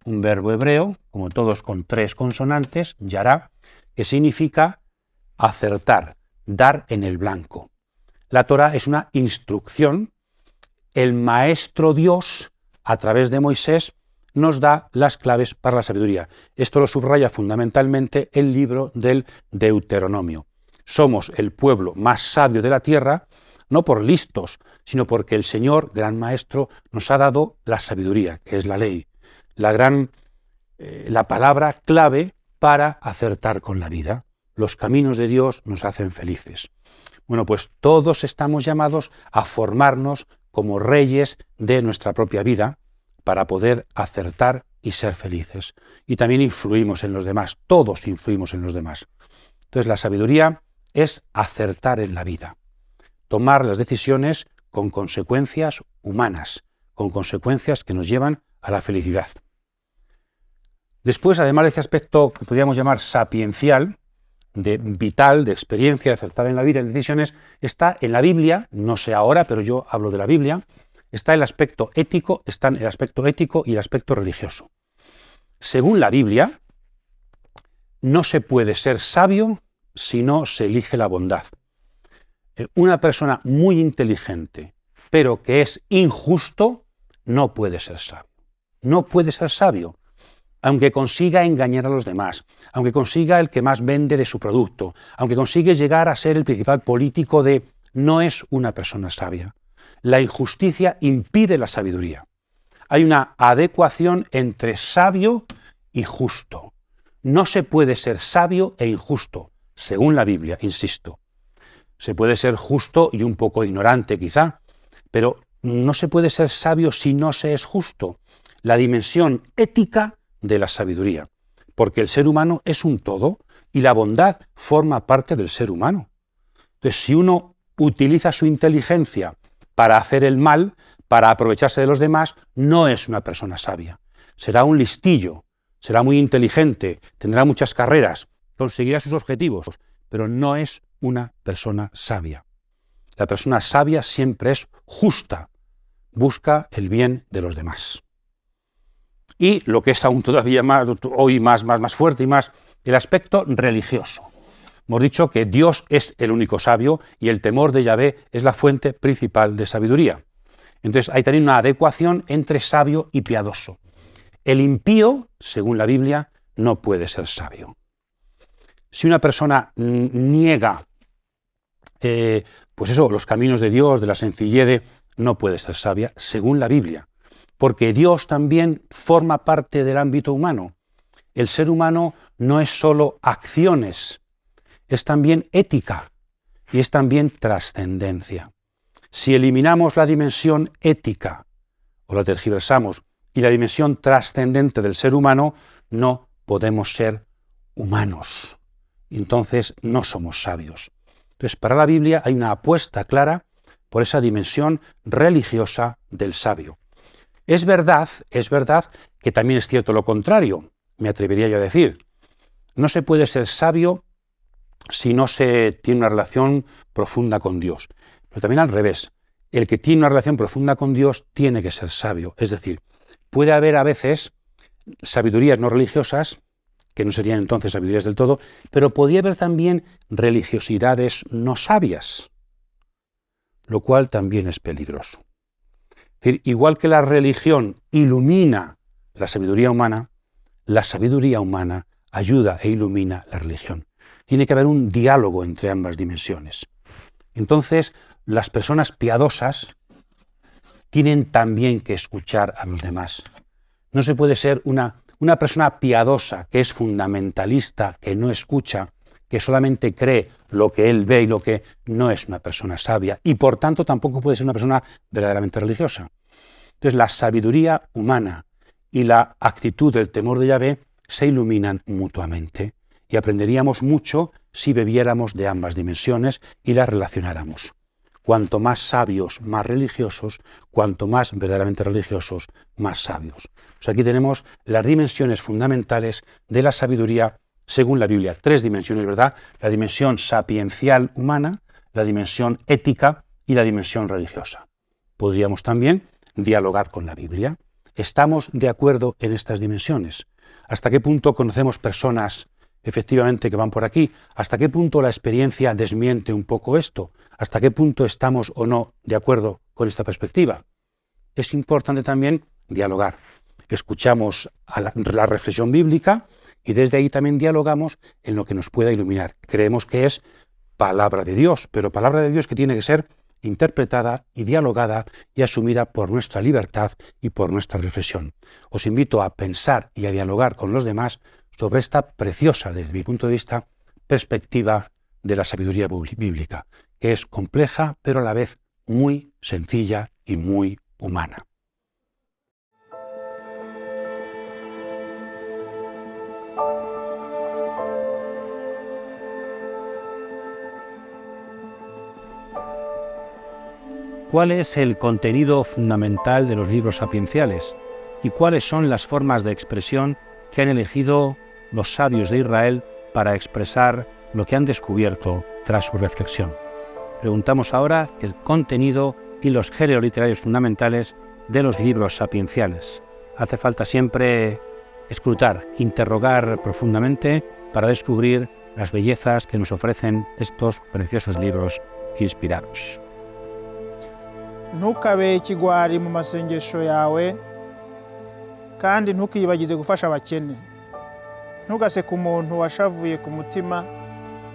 un verbo hebreo, como todos con 3 consonantes, yará, que significa acertar, dar en el blanco. La Torá es una instrucción. El Maestro Dios, a través de Moisés, nos da las claves para la sabiduría. Esto lo subraya fundamentalmente el libro del Deuteronomio. Somos el pueblo más sabio de la tierra, no por listos, sino porque el Señor, gran Maestro, nos ha dado la sabiduría, que es la ley, la palabra clave para acertar con la vida. Los caminos de Dios nos hacen felices. Bueno, pues todos estamos llamados a formarnos como reyes de nuestra propia vida para poder acertar y ser felices. Y también influimos en los demás, todos influimos en los demás. Entonces la sabiduría es acertar en la vida, tomar las decisiones con consecuencias humanas, con consecuencias que nos llevan a la felicidad. Después, además de este aspecto que podríamos llamar sapiencial, de vital, de experiencia, de acertar en la vida, en decisiones, está en la Biblia, no sé ahora, pero yo hablo de la Biblia, están el aspecto ético y el aspecto religioso. Según la Biblia, no se puede ser sabio si no se elige la bondad. Una persona muy inteligente, pero que es injusto, no puede ser sabio. No puede ser sabio, aunque consiga engañar a los demás, aunque consiga el que más vende de su producto, aunque consiga llegar a ser el principal político de... No es una persona sabia. La injusticia impide la sabiduría. Hay una adecuación entre sabio y justo. No se puede ser sabio e injusto, según la Biblia, insisto. Se puede ser justo y un poco ignorante, quizá, pero no se puede ser sabio si no se es justo. La dimensión ética de la sabiduría, porque el ser humano es un todo y la bondad forma parte del ser humano. Entonces, si uno utiliza su inteligencia para hacer el mal, para aprovecharse de los demás, no es una persona sabia. Será un listillo, será muy inteligente, tendrá muchas carreras, conseguirá sus objetivos, pero no es una persona sabia. La persona sabia siempre es justa, busca el bien de los demás. Y lo que es aún todavía más fuerte y más, el aspecto religioso. Hemos dicho que Dios es el único sabio y el temor de Yahvé es la fuente principal de sabiduría. Entonces hay también una adecuación entre sabio y piadoso. El impío, según la Biblia, no puede ser sabio. Si una persona niega los caminos de Dios, de la sencillez, no puede ser sabia, según la Biblia. Porque Dios también forma parte del ámbito humano. El ser humano no es solo acciones, es también ética y es también trascendencia. Si eliminamos la dimensión ética o la tergiversamos y la dimensión trascendente del ser humano, no podemos ser humanos. Entonces no somos sabios. Entonces, para la Biblia hay una apuesta clara por esa dimensión religiosa del sabio. Es verdad que también es cierto lo contrario, me atrevería yo a decir. No se puede ser sabio si no se tiene una relación profunda con Dios. Pero también al revés, el que tiene una relación profunda con Dios tiene que ser sabio. Es decir, puede haber a veces sabidurías no religiosas, que no serían entonces sabidurías del todo, pero podría haber también religiosidades no sabias, lo cual también es peligroso. Es decir, igual que la religión ilumina la sabiduría humana ayuda e ilumina la religión. Tiene que haber un diálogo entre ambas dimensiones. Entonces, las personas piadosas tienen también que escuchar a los demás. No se puede ser una persona piadosa que es fundamentalista, que no escucha, que solamente cree lo que él ve y lo que no es una persona sabia, y por tanto tampoco puede ser una persona verdaderamente religiosa. Entonces la sabiduría humana y la actitud del temor de Yahvé se iluminan mutuamente y aprenderíamos mucho si bebiéramos de ambas dimensiones y las relacionáramos. Cuanto más sabios, más religiosos; cuanto más verdaderamente religiosos, más sabios. Pues aquí tenemos las dimensiones fundamentales de la sabiduría según la Biblia. 3 dimensiones, ¿verdad? La dimensión sapiencial humana, la dimensión ética y la dimensión religiosa. Podríamos también dialogar con la Biblia. ¿Estamos de acuerdo en estas dimensiones? ¿Hasta qué punto conocemos personas efectivamente que van por aquí? ¿Hasta qué punto la experiencia desmiente un poco esto? ¿Hasta qué punto estamos o no de acuerdo con esta perspectiva? Es importante también dialogar. Escuchamos a la reflexión bíblica y desde ahí también dialogamos en lo que nos pueda iluminar. Creemos que es palabra de Dios, pero palabra de Dios que tiene que ser interpretada y dialogada y asumida por nuestra libertad y por nuestra reflexión. Os invito a pensar y a dialogar con los demás sobre esta preciosa, desde mi punto de vista, perspectiva de la sabiduría bíblica, que es compleja, pero a la vez muy sencilla y muy humana. ¿Cuál es el contenido fundamental de los libros sapienciales? ¿Y cuáles son las formas de expresión que han elegido los sabios de Israel para expresar lo que han descubierto tras su reflexión? Preguntamos ahora el contenido y los géneros literarios fundamentales de los libros sapienciales. Hace falta siempre escrutar, interrogar profundamente para descubrir las bellezas que nos ofrecen estos preciosos libros inspirados. ntukabe ikigwari mu masengesho yawe kandi ntukiyibagize gufasha abakene. Ntugaseke umuntu washavuye ku mutima,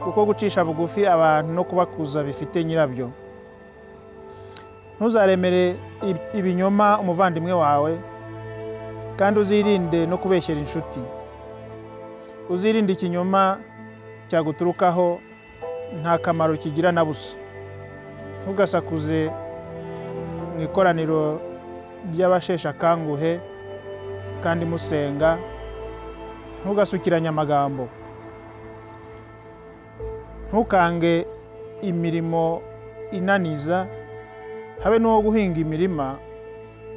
kuko gucisha bugufi abantu no kubakuza bifite nyirabyo. Ntuzaremere ibinyoma umuvandimwe wawe, kandi uzirinde no kubeshyera inshuti. Uzirinde ikinyoma cyaguturukaho nta kamaro kigira na busa. Ntugasakuze mu ikoraniro ry'abasheshe akanguhe kandi musenga. Ntugasukiranye amagambo. Ntukange imirimo inaniza, habe n'uwo guhinga imirima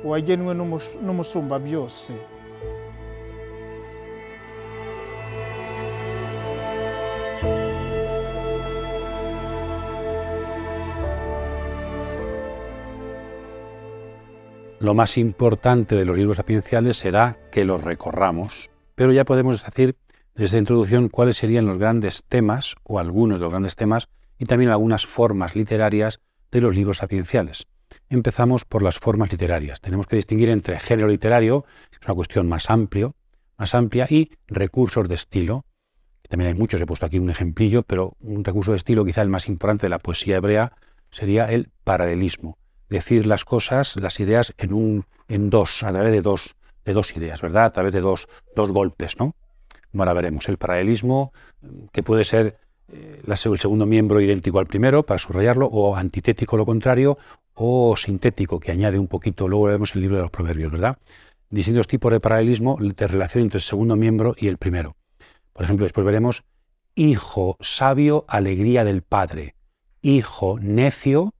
wagenwe n'umusumba byose. Lo más importante de los libros sapienciales será que los recorramos, pero ya podemos decir desde esta introducción cuáles serían los grandes temas, o algunos de los grandes temas, y también algunas formas literarias de los libros sapienciales. Empezamos por las formas literarias. Tenemos que distinguir entre género literario, que es una cuestión más amplia, y recursos de estilo. También hay muchos, he puesto aquí un ejemplillo, pero un recurso de estilo, quizá el más importante de la poesía hebrea, sería el paralelismo. Decir las cosas, las ideas en dos, a través de dos ideas, ¿verdad? A través de dos golpes, ¿no? Ahora veremos el paralelismo, que puede ser el segundo miembro idéntico al primero, para subrayarlo, o antitético, lo contrario, o sintético, que añade un poquito. Luego veremos el libro de los Proverbios, ¿verdad? Distintos tipos de paralelismo de relación entre el segundo miembro y el primero. Por ejemplo, después veremos hijo sabio, alegría del padre; hijo necio,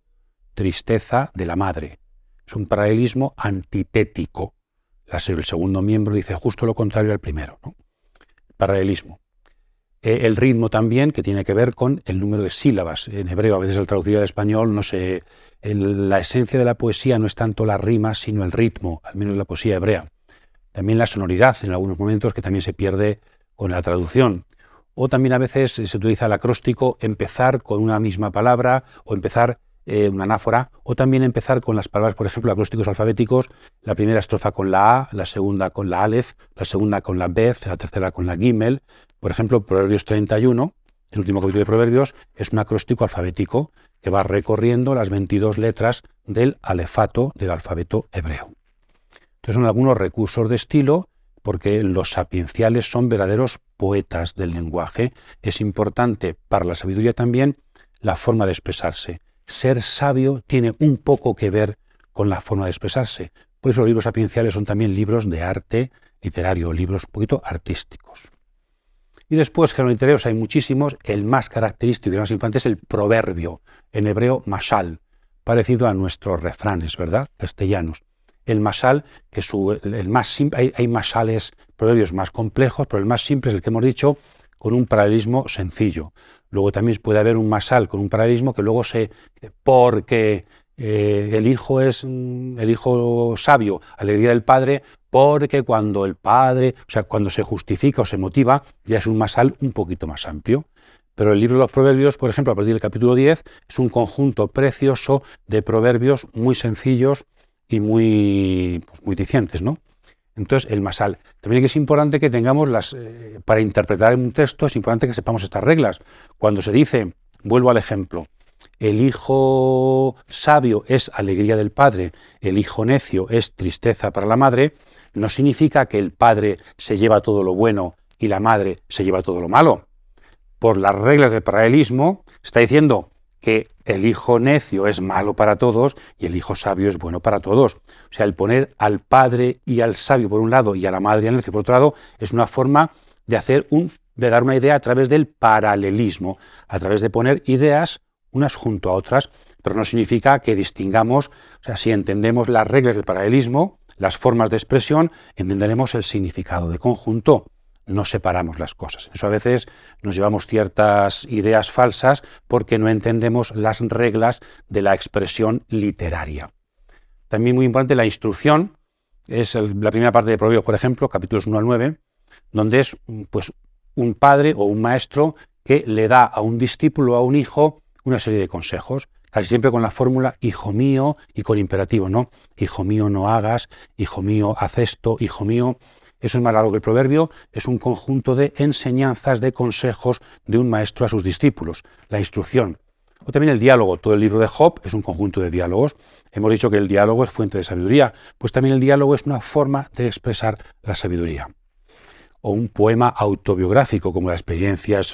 tristeza de la madre. Es un paralelismo antitético. El segundo miembro dice justo lo contrario al primero, ¿no? Paralelismo. El ritmo también, que tiene que ver con el número de sílabas. En hebreo, a veces al traducir al español, no sé, la esencia de la poesía no es tanto la rima, sino el ritmo, al menos en la poesía hebrea. También la sonoridad, en algunos momentos, que también se pierde con la traducción. O también a veces se utiliza el acróstico, empezar con una misma palabra, o empezar una anáfora, o también empezar con las palabras, por ejemplo, acrósticos alfabéticos, la primera estrofa con la A, la segunda con la Aleph, la segunda con la Bet, la tercera con la Gimel. Por ejemplo, Proverbios 31, el último capítulo de Proverbios, es un acróstico alfabético que va recorriendo las 22 letras del alefato del alfabeto hebreo. Entonces son algunos recursos de estilo, porque los sapienciales son verdaderos poetas del lenguaje. Es importante para la sabiduría también la forma de expresarse. Ser sabio tiene un poco que ver con la forma de expresarse. Por eso los libros sapienciales son también libros de arte literario, libros un poquito artísticos. Y después, géneros literarios hay muchísimos. El más característico y el más importante es el proverbio, en hebreo mashal, parecido a nuestros refranes, ¿verdad?, castellanos. El mashal, que es el más simple, hay mashales, proverbios más complejos, pero el más simple es el que hemos dicho, con un paralelismo sencillo. Luego también puede haber un mashal con un paralelismo que luego porque el hijo sabio, alegría del padre, porque cuando el padre, o sea, cuando se justifica o se motiva, ya es un mashal un poquito más amplio. Pero el libro de los Proverbios, por ejemplo, a partir del capítulo 10, es un conjunto precioso de proverbios muy sencillos y muy dicientes, ¿no? Entonces, el mashal. También es importante que tengamos para interpretar un texto, es importante que sepamos estas reglas. Cuando se dice, vuelvo al ejemplo, el hijo sabio es alegría del padre, el hijo necio es tristeza para la madre, no significa que el padre se lleva todo lo bueno y la madre se lleva todo lo malo. Por las reglas del paralelismo, está diciendo que el hijo necio es malo para todos y el hijo sabio es bueno para todos. O sea, el poner al padre y al sabio por un lado y a la madre y al necio por otro lado es una forma de dar una idea a través del paralelismo, a través de poner ideas unas junto a otras, pero no significa que distingamos, o sea, si entendemos las reglas del paralelismo, las formas de expresión, entenderemos el significado de conjunto. no separamos las cosas. Eso a veces nos llevamos ciertas ideas falsas porque no entendemos las reglas de la expresión literaria. También muy importante la instrucción, es la primera parte de Proverbios, por ejemplo, capítulos 1 al 9, donde es pues, un padre o un maestro que le da a un discípulo o a un hijo una serie de consejos, casi siempre con la fórmula hijo mío y con imperativo, ¿no? Hijo mío no hagas, hijo mío haz esto, hijo mío. Eso es más largo que el proverbio, es un conjunto de enseñanzas, de consejos de un maestro a sus discípulos, la instrucción. O también el diálogo, todo el libro de Job es un conjunto de diálogos. Hemos dicho que el diálogo es fuente de sabiduría, pues también el diálogo es una forma de expresar la sabiduría. O un poema autobiográfico, como la experiencia es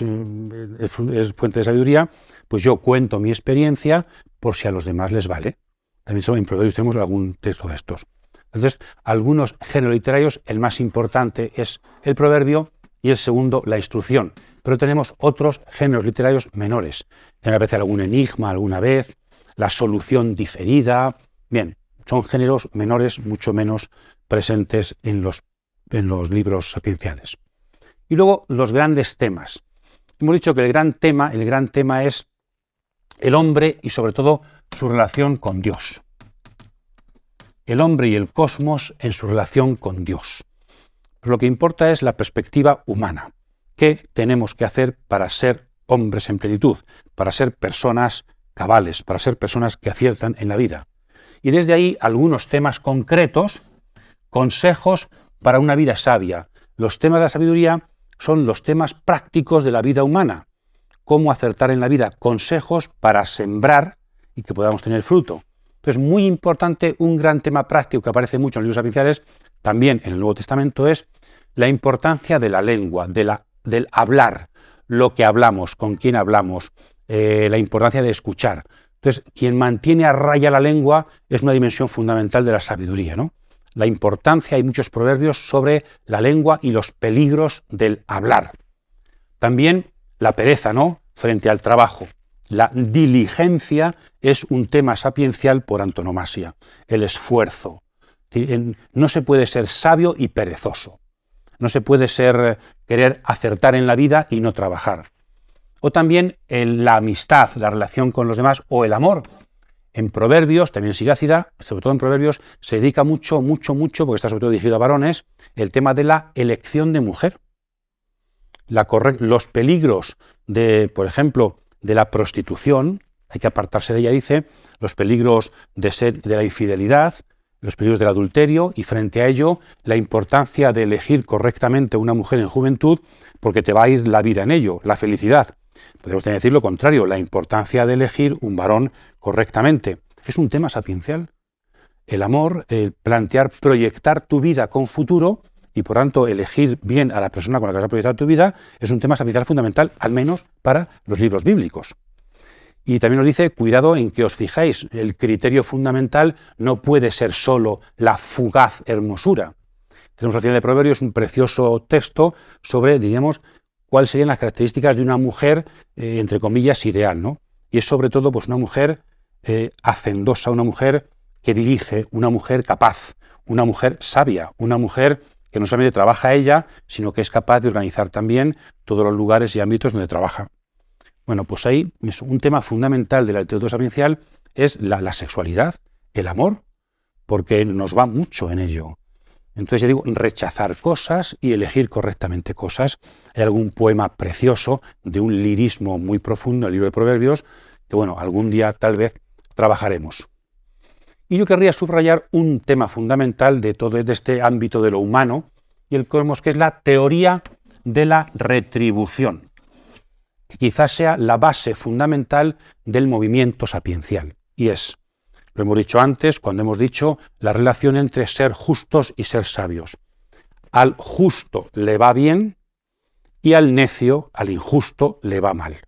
fuente de sabiduría, pues yo cuento mi experiencia por si a los demás les vale. También en Proverbios tenemos algún texto de estos. Entonces, algunos géneros literarios, el más importante es el proverbio y el segundo la instrucción. Pero tenemos otros géneros literarios menores. A veces algún enigma, alguna vez, la solución diferida. Bien, son géneros menores, mucho menos presentes en los libros sapienciales. Y luego los grandes temas. Hemos dicho que el gran tema es el hombre y sobre todo su relación con Dios. El hombre y el cosmos en su relación con Dios. Pero lo que importa es la perspectiva humana. ¿Qué tenemos que hacer para ser hombres en plenitud? Para ser personas cabales, para ser personas que aciertan en la vida. Y desde ahí algunos temas concretos, consejos para una vida sabia. Los temas de la sabiduría son los temas prácticos de la vida humana. Cómo acertar en la vida, consejos para sembrar y que podamos tener fruto. Entonces, muy importante, un gran tema práctico que aparece mucho en los libros sapienciales, también en el Nuevo Testamento, es la importancia de la lengua, del hablar, lo que hablamos, con quién hablamos, la importancia de escuchar. Entonces, quien mantiene a raya la lengua es una dimensión fundamental de la sabiduría, ¿no? La importancia, hay muchos proverbios sobre la lengua y los peligros del hablar. También la pereza, ¿no?, frente al trabajo. La diligencia es un tema sapiencial por antonomasia, el esfuerzo. No se puede ser sabio y perezoso. No se puede querer acertar en la vida y no trabajar. O también la amistad, la relación con los demás o el amor. En Proverbios, también en Sirácida, sobre todo en Proverbios, se dedica mucho, porque está sobre todo dirigido a varones, el tema de la elección de mujer. Los peligros por ejemplo, de la prostitución, hay que apartarse de ella, dice, los peligros de la infidelidad, los peligros del adulterio, y frente a ello, la importancia de elegir correctamente una mujer en juventud, porque te va a ir la vida en ello, la felicidad. Podemos decir lo contrario, la importancia de elegir un varón correctamente. Es un tema sapiencial. El amor, el proyectar tu vida con futuro, y por tanto elegir bien a la persona con la que vas a proyectar tu vida, es un tema sapiencial fundamental, al menos para los libros bíblicos. Y también nos dice, cuidado en que os fijéis, el criterio fundamental no puede ser solo la fugaz hermosura. Tenemos al final de Proverbios un precioso texto sobre, diríamos, cuáles serían las características de una mujer, entre comillas, ideal, ¿no? Y es sobre todo pues, una mujer hacendosa, una mujer que dirige, una mujer capaz, una mujer sabia, una mujer que no solamente trabaja ella, sino que es capaz de organizar también todos los lugares y ámbitos donde trabaja. Bueno, pues ahí un tema fundamental de la literatura sapiencial es la sexualidad, el amor, porque nos va mucho en ello. Entonces, ya digo, rechazar cosas y elegir correctamente cosas. Hay algún poema precioso de un lirismo muy profundo, el libro de Proverbios, que bueno, algún día tal vez trabajaremos. Y yo querría subrayar un tema fundamental de todo este ámbito de lo humano y el cosmos, que es la teoría de la retribución, que quizás sea la base fundamental del movimiento sapiencial. Y lo hemos dicho antes, cuando hemos dicho la relación entre ser justos y ser sabios. Al justo le va bien y al necio, al injusto, le va mal.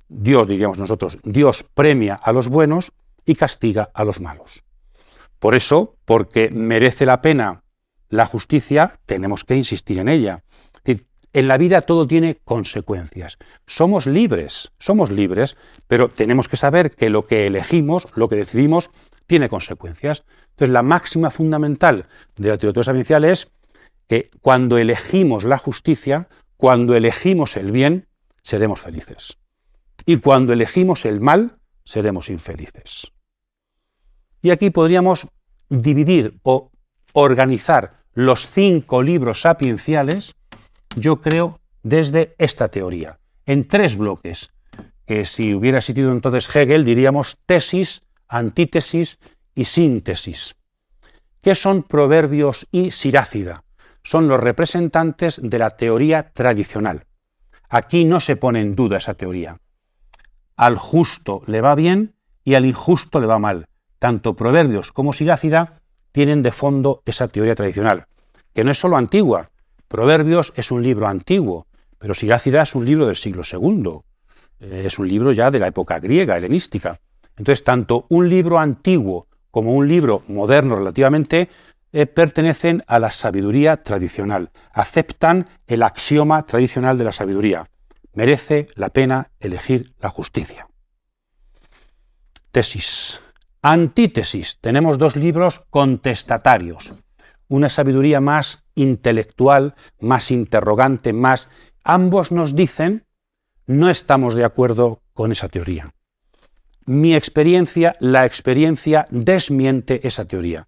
Dios, diríamos nosotros, Dios premia a los buenos y castiga a los malos. Por eso, porque merece la pena la justicia, tenemos que insistir en ella. Es decir, en la vida todo tiene consecuencias. Somos libres, pero tenemos que saber que lo que elegimos, lo que decidimos, tiene consecuencias. Entonces, la máxima fundamental de la literatura sapiencial es que cuando elegimos la justicia, cuando elegimos el bien, seremos felices. Y cuando elegimos el mal, seremos infelices. Y aquí podríamos dividir o organizar los 5 libros sapienciales, yo creo, desde esta teoría, en 3 bloques, que si hubiera existido entonces Hegel, diríamos tesis, antítesis y síntesis. ¿Qué son Proverbios y Sirácida? Son los representantes de la teoría tradicional. Aquí no se pone en duda esa teoría. Al justo le va bien y al injusto le va mal. Tanto Proverbios como Sirácida tienen de fondo esa teoría tradicional, que no es solo antigua. Proverbios es un libro antiguo, pero Sirácida es un libro del siglo II. Es un libro ya de la época griega, helenística. Entonces, tanto un libro antiguo como un libro moderno relativamente pertenecen a la sabiduría tradicional, aceptan el axioma tradicional de la sabiduría. Merece la pena elegir la justicia. Tesis. Antítesis. Tenemos 2 libros contestatarios. Una sabiduría más intelectual, más interrogante, más... Ambos nos dicen, no estamos de acuerdo con esa teoría. Mi experiencia, la experiencia desmiente esa teoría.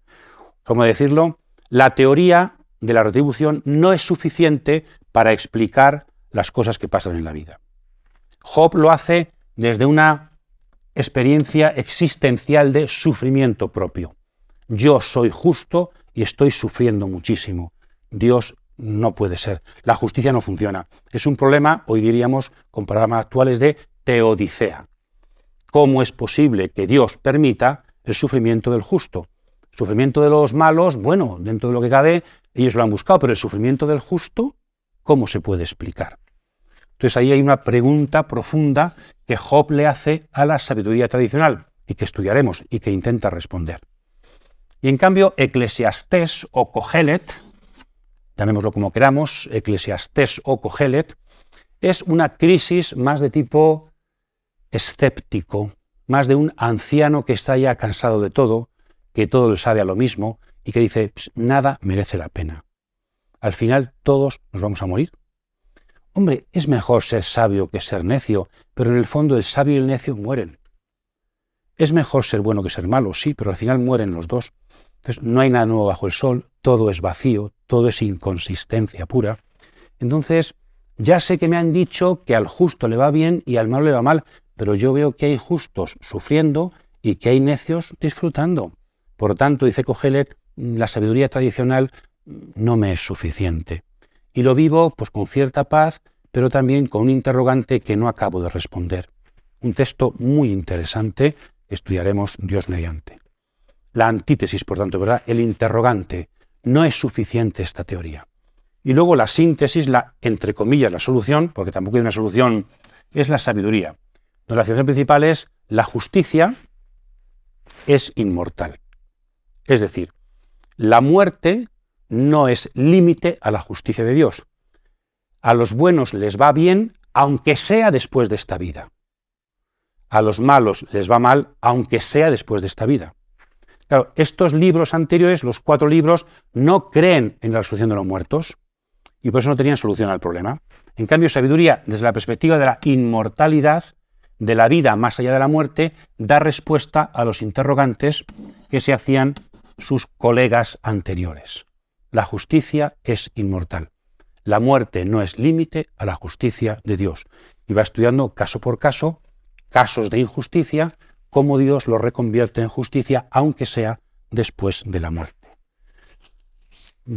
¿Cómo decirlo? La teoría de la retribución no es suficiente para explicar las cosas que pasan en la vida. Job lo hace desde una experiencia existencial de sufrimiento propio. Yo soy justo y estoy sufriendo muchísimo. Dios no puede ser. La justicia no funciona. Es un problema, hoy diríamos, con palabras actuales, de teodicea. ¿Cómo es posible que Dios permita el sufrimiento del justo? El sufrimiento de los malos, bueno, dentro de lo que cabe, ellos lo han buscado, pero el sufrimiento del justo, ¿cómo se puede explicar? Entonces ahí hay una pregunta profunda que Job le hace a la sabiduría tradicional y que estudiaremos y que intenta responder. Y en cambio, Eclesiastés o Cogelet, llamémoslo como queramos, Eclesiastés o Cogelet, es una crisis más de tipo escéptico, más de un anciano que está ya cansado de todo, que todo le sabe a lo mismo y que dice, nada merece la pena. Al final todos nos vamos a morir. Hombre, es mejor ser sabio que ser necio, pero en el fondo el sabio y el necio mueren. Es mejor ser bueno que ser malo, sí, pero al final mueren los dos. Entonces no hay nada nuevo bajo el sol, todo es vacío, todo es inconsistencia pura. Entonces, ya sé que me han dicho que al justo le va bien y al malo le va mal, pero yo veo que hay justos sufriendo y que hay necios disfrutando. Por lo tanto, dice Cogelet, la sabiduría tradicional no me es suficiente. Y lo vivo pues con cierta paz, pero también con un interrogante que no acabo de responder. Un texto muy interesante que estudiaremos Dios mediante. La antítesis, por tanto, ¿verdad? El interrogante. No es suficiente esta teoría. Y luego la síntesis, entre comillas, la solución, porque tampoco hay una solución, es la sabiduría. La situación principal es la justicia es inmortal. Es decir, la muerte no es límite a la justicia de Dios. A los buenos les va bien, aunque sea después de esta vida. A los malos les va mal, aunque sea después de esta vida. Claro, estos libros anteriores, los 4 libros, no creen en la resurrección de los muertos y por eso no tenían solución al problema. En cambio, sabiduría, desde la perspectiva de la inmortalidad, de la vida más allá de la muerte, da respuesta a los interrogantes que se hacían sus colegas anteriores. La justicia es inmortal. La muerte no es límite a la justicia de Dios. Y va estudiando caso por caso, casos de injusticia, cómo Dios los reconvierte en justicia, aunque sea después de la muerte.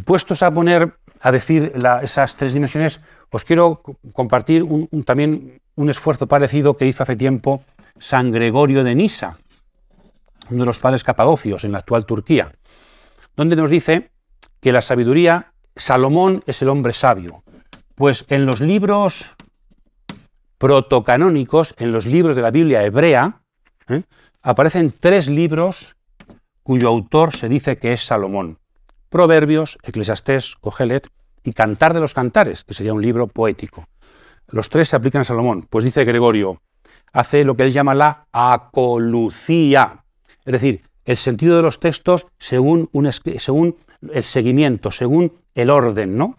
Puestos a decir esas 3 dimensiones, os quiero compartir también un esfuerzo parecido que hizo hace tiempo San Gregorio de Nisa, uno de los padres capadocios en la actual Turquía, donde nos dice que la sabiduría, Salomón es el hombre sabio, pues en los libros protocanónicos, en los libros de la Biblia hebrea, aparecen 3 libros cuyo autor se dice que es Salomón: Proverbios, Eclesiastés, Cogelet y Cantar de los Cantares, que sería un libro poético. Los 3 se aplican a Salomón, pues dice Gregorio, hace lo que él llama la acolucía, es decir, el sentido de los textos según el seguimiento, según el orden, ¿no?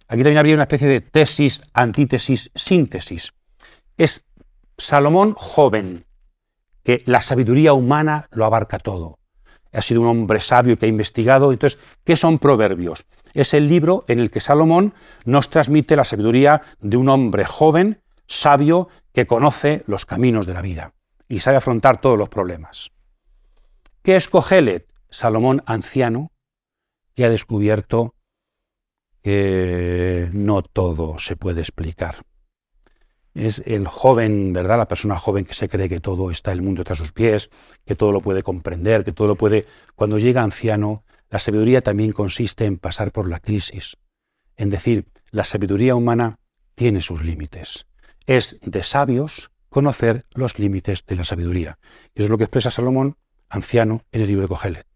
Aquí también habría una especie de tesis, antítesis, síntesis. Es Salomón joven, que la sabiduría humana lo abarca todo. Ha sido un hombre sabio que ha investigado. Entonces, ¿qué son Proverbios? Es el libro en el que Salomón nos transmite la sabiduría de un hombre joven, sabio, que conoce los caminos de la vida y sabe afrontar todos los problemas. ¿Qué es Cogelet? Salomón anciano, que ha descubierto que no todo se puede explicar. Es el joven, ¿verdad? La persona joven que se cree que todo está el mundo tras sus pies, que todo lo puede comprender, que todo lo puede... Cuando llega anciano, la sabiduría también consiste en pasar por la crisis, en decir, la sabiduría humana tiene sus límites. Es de sabios conocer los límites de la sabiduría. Y eso es lo que expresa Salomón, anciano, en el libro de Cogelet.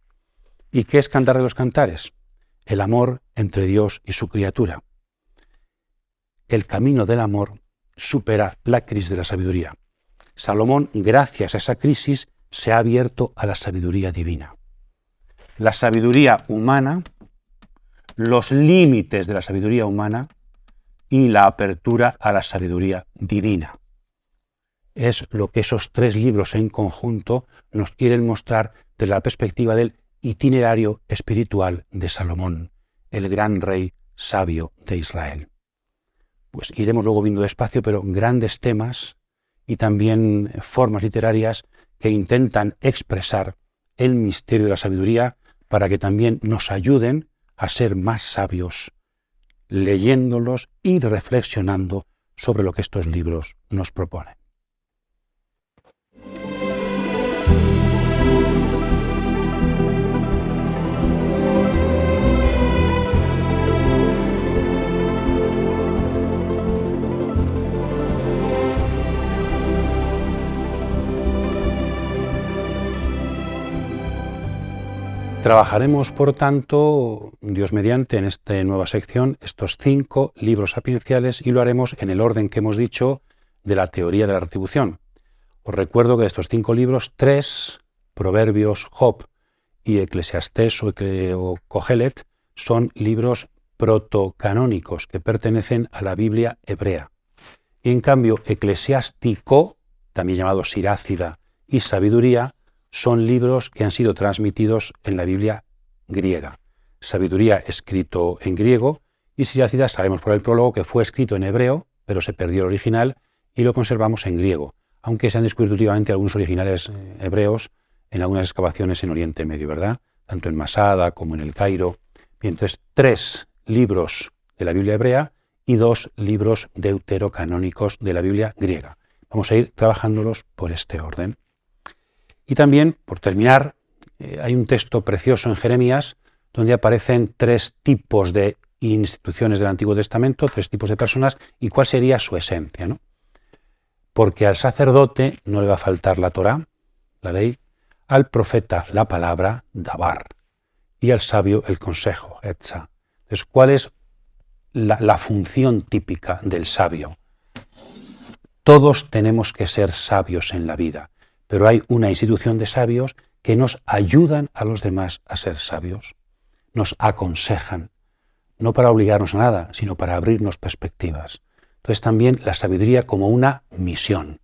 ¿Y qué es Cantar de los Cantares? El amor entre Dios y su criatura. El camino del amor supera la crisis de la sabiduría. Salomón, gracias a esa crisis, se ha abierto a la sabiduría divina. La sabiduría humana, los límites de la sabiduría humana y la apertura a la sabiduría divina. Es lo que esos tres libros en conjunto nos quieren mostrar desde la perspectiva del itinerario espiritual de Salomón, el gran rey sabio de Israel. Pues iremos luego viendo despacio, pero grandes temas y también formas literarias que intentan expresar el misterio de la sabiduría para que también nos ayuden a ser más sabios, leyéndolos y reflexionando sobre lo que estos libros nos proponen. Trabajaremos, por tanto, Dios mediante, en esta nueva sección, estos 5 libros sapienciales y lo haremos en el orden que hemos dicho de la teoría de la retribución. Os recuerdo que de estos 5 libros, 3, Proverbios, Job y Eclesiastés o Cogelet, son libros protocanónicos que pertenecen a la Biblia hebrea. Y en cambio, Eclesiástico, también llamado Sirácida y Sabiduría, son libros que han sido transmitidos en la Biblia griega. Sabiduría escrito en griego y Sirácida sabemos por el prólogo que fue escrito en hebreo, pero se perdió el original y lo conservamos en griego, aunque se han descubierto últimamente algunos originales hebreos en algunas excavaciones en Oriente Medio, ¿verdad? Tanto en Masada como en el Cairo. Bien, entonces 3 libros de la Biblia hebrea y 2 libros deuterocanónicos de la Biblia griega. Vamos a ir trabajándolos por este orden. Y también, por terminar, hay un texto precioso en Jeremías donde aparecen 3 tipos de instituciones del Antiguo Testamento, 3 tipos de personas y cuál sería su esencia, ¿no? Porque al sacerdote no le va a faltar la Torá, la ley, al profeta la palabra, dabar, y al sabio el consejo, etza. Entonces, ¿cuál es la función típica del sabio? Todos tenemos que ser sabios en la vida. Pero hay una institución de sabios que nos ayudan a los demás a ser sabios, nos aconsejan, no para obligarnos a nada, sino para abrirnos perspectivas. Entonces también la sabiduría como una misión,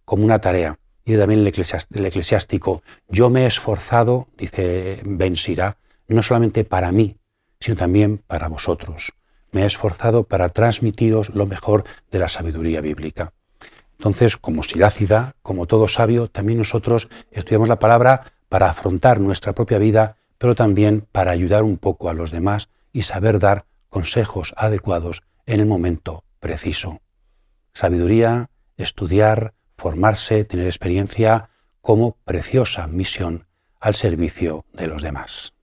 como una tarea. Y también el eclesiástico, yo me he esforzado, dice Ben Sira, no solamente para mí, sino también para vosotros. Me he esforzado para transmitiros lo mejor de la sabiduría bíblica. Entonces, como Sirácida, como todo sabio, también nosotros estudiamos la palabra para afrontar nuestra propia vida, pero también para ayudar un poco a los demás y saber dar consejos adecuados en el momento preciso. Sabiduría, estudiar, formarse, tener experiencia como preciosa misión al servicio de los demás.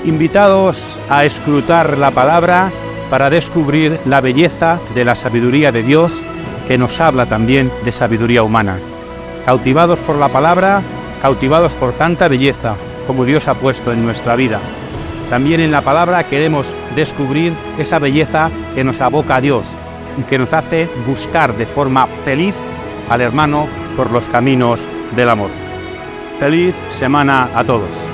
Invitados a escrutar la palabra para descubrir la belleza de la sabiduría de Dios, que nos habla también de sabiduría humana. Cautivados por la palabra, cautivados por tanta belleza como Dios ha puesto en nuestra vida. También en la palabra queremos descubrir esa belleza que nos aboca a Dios y que nos hace buscar de forma feliz al hermano por los caminos del amor. Feliz semana a todos.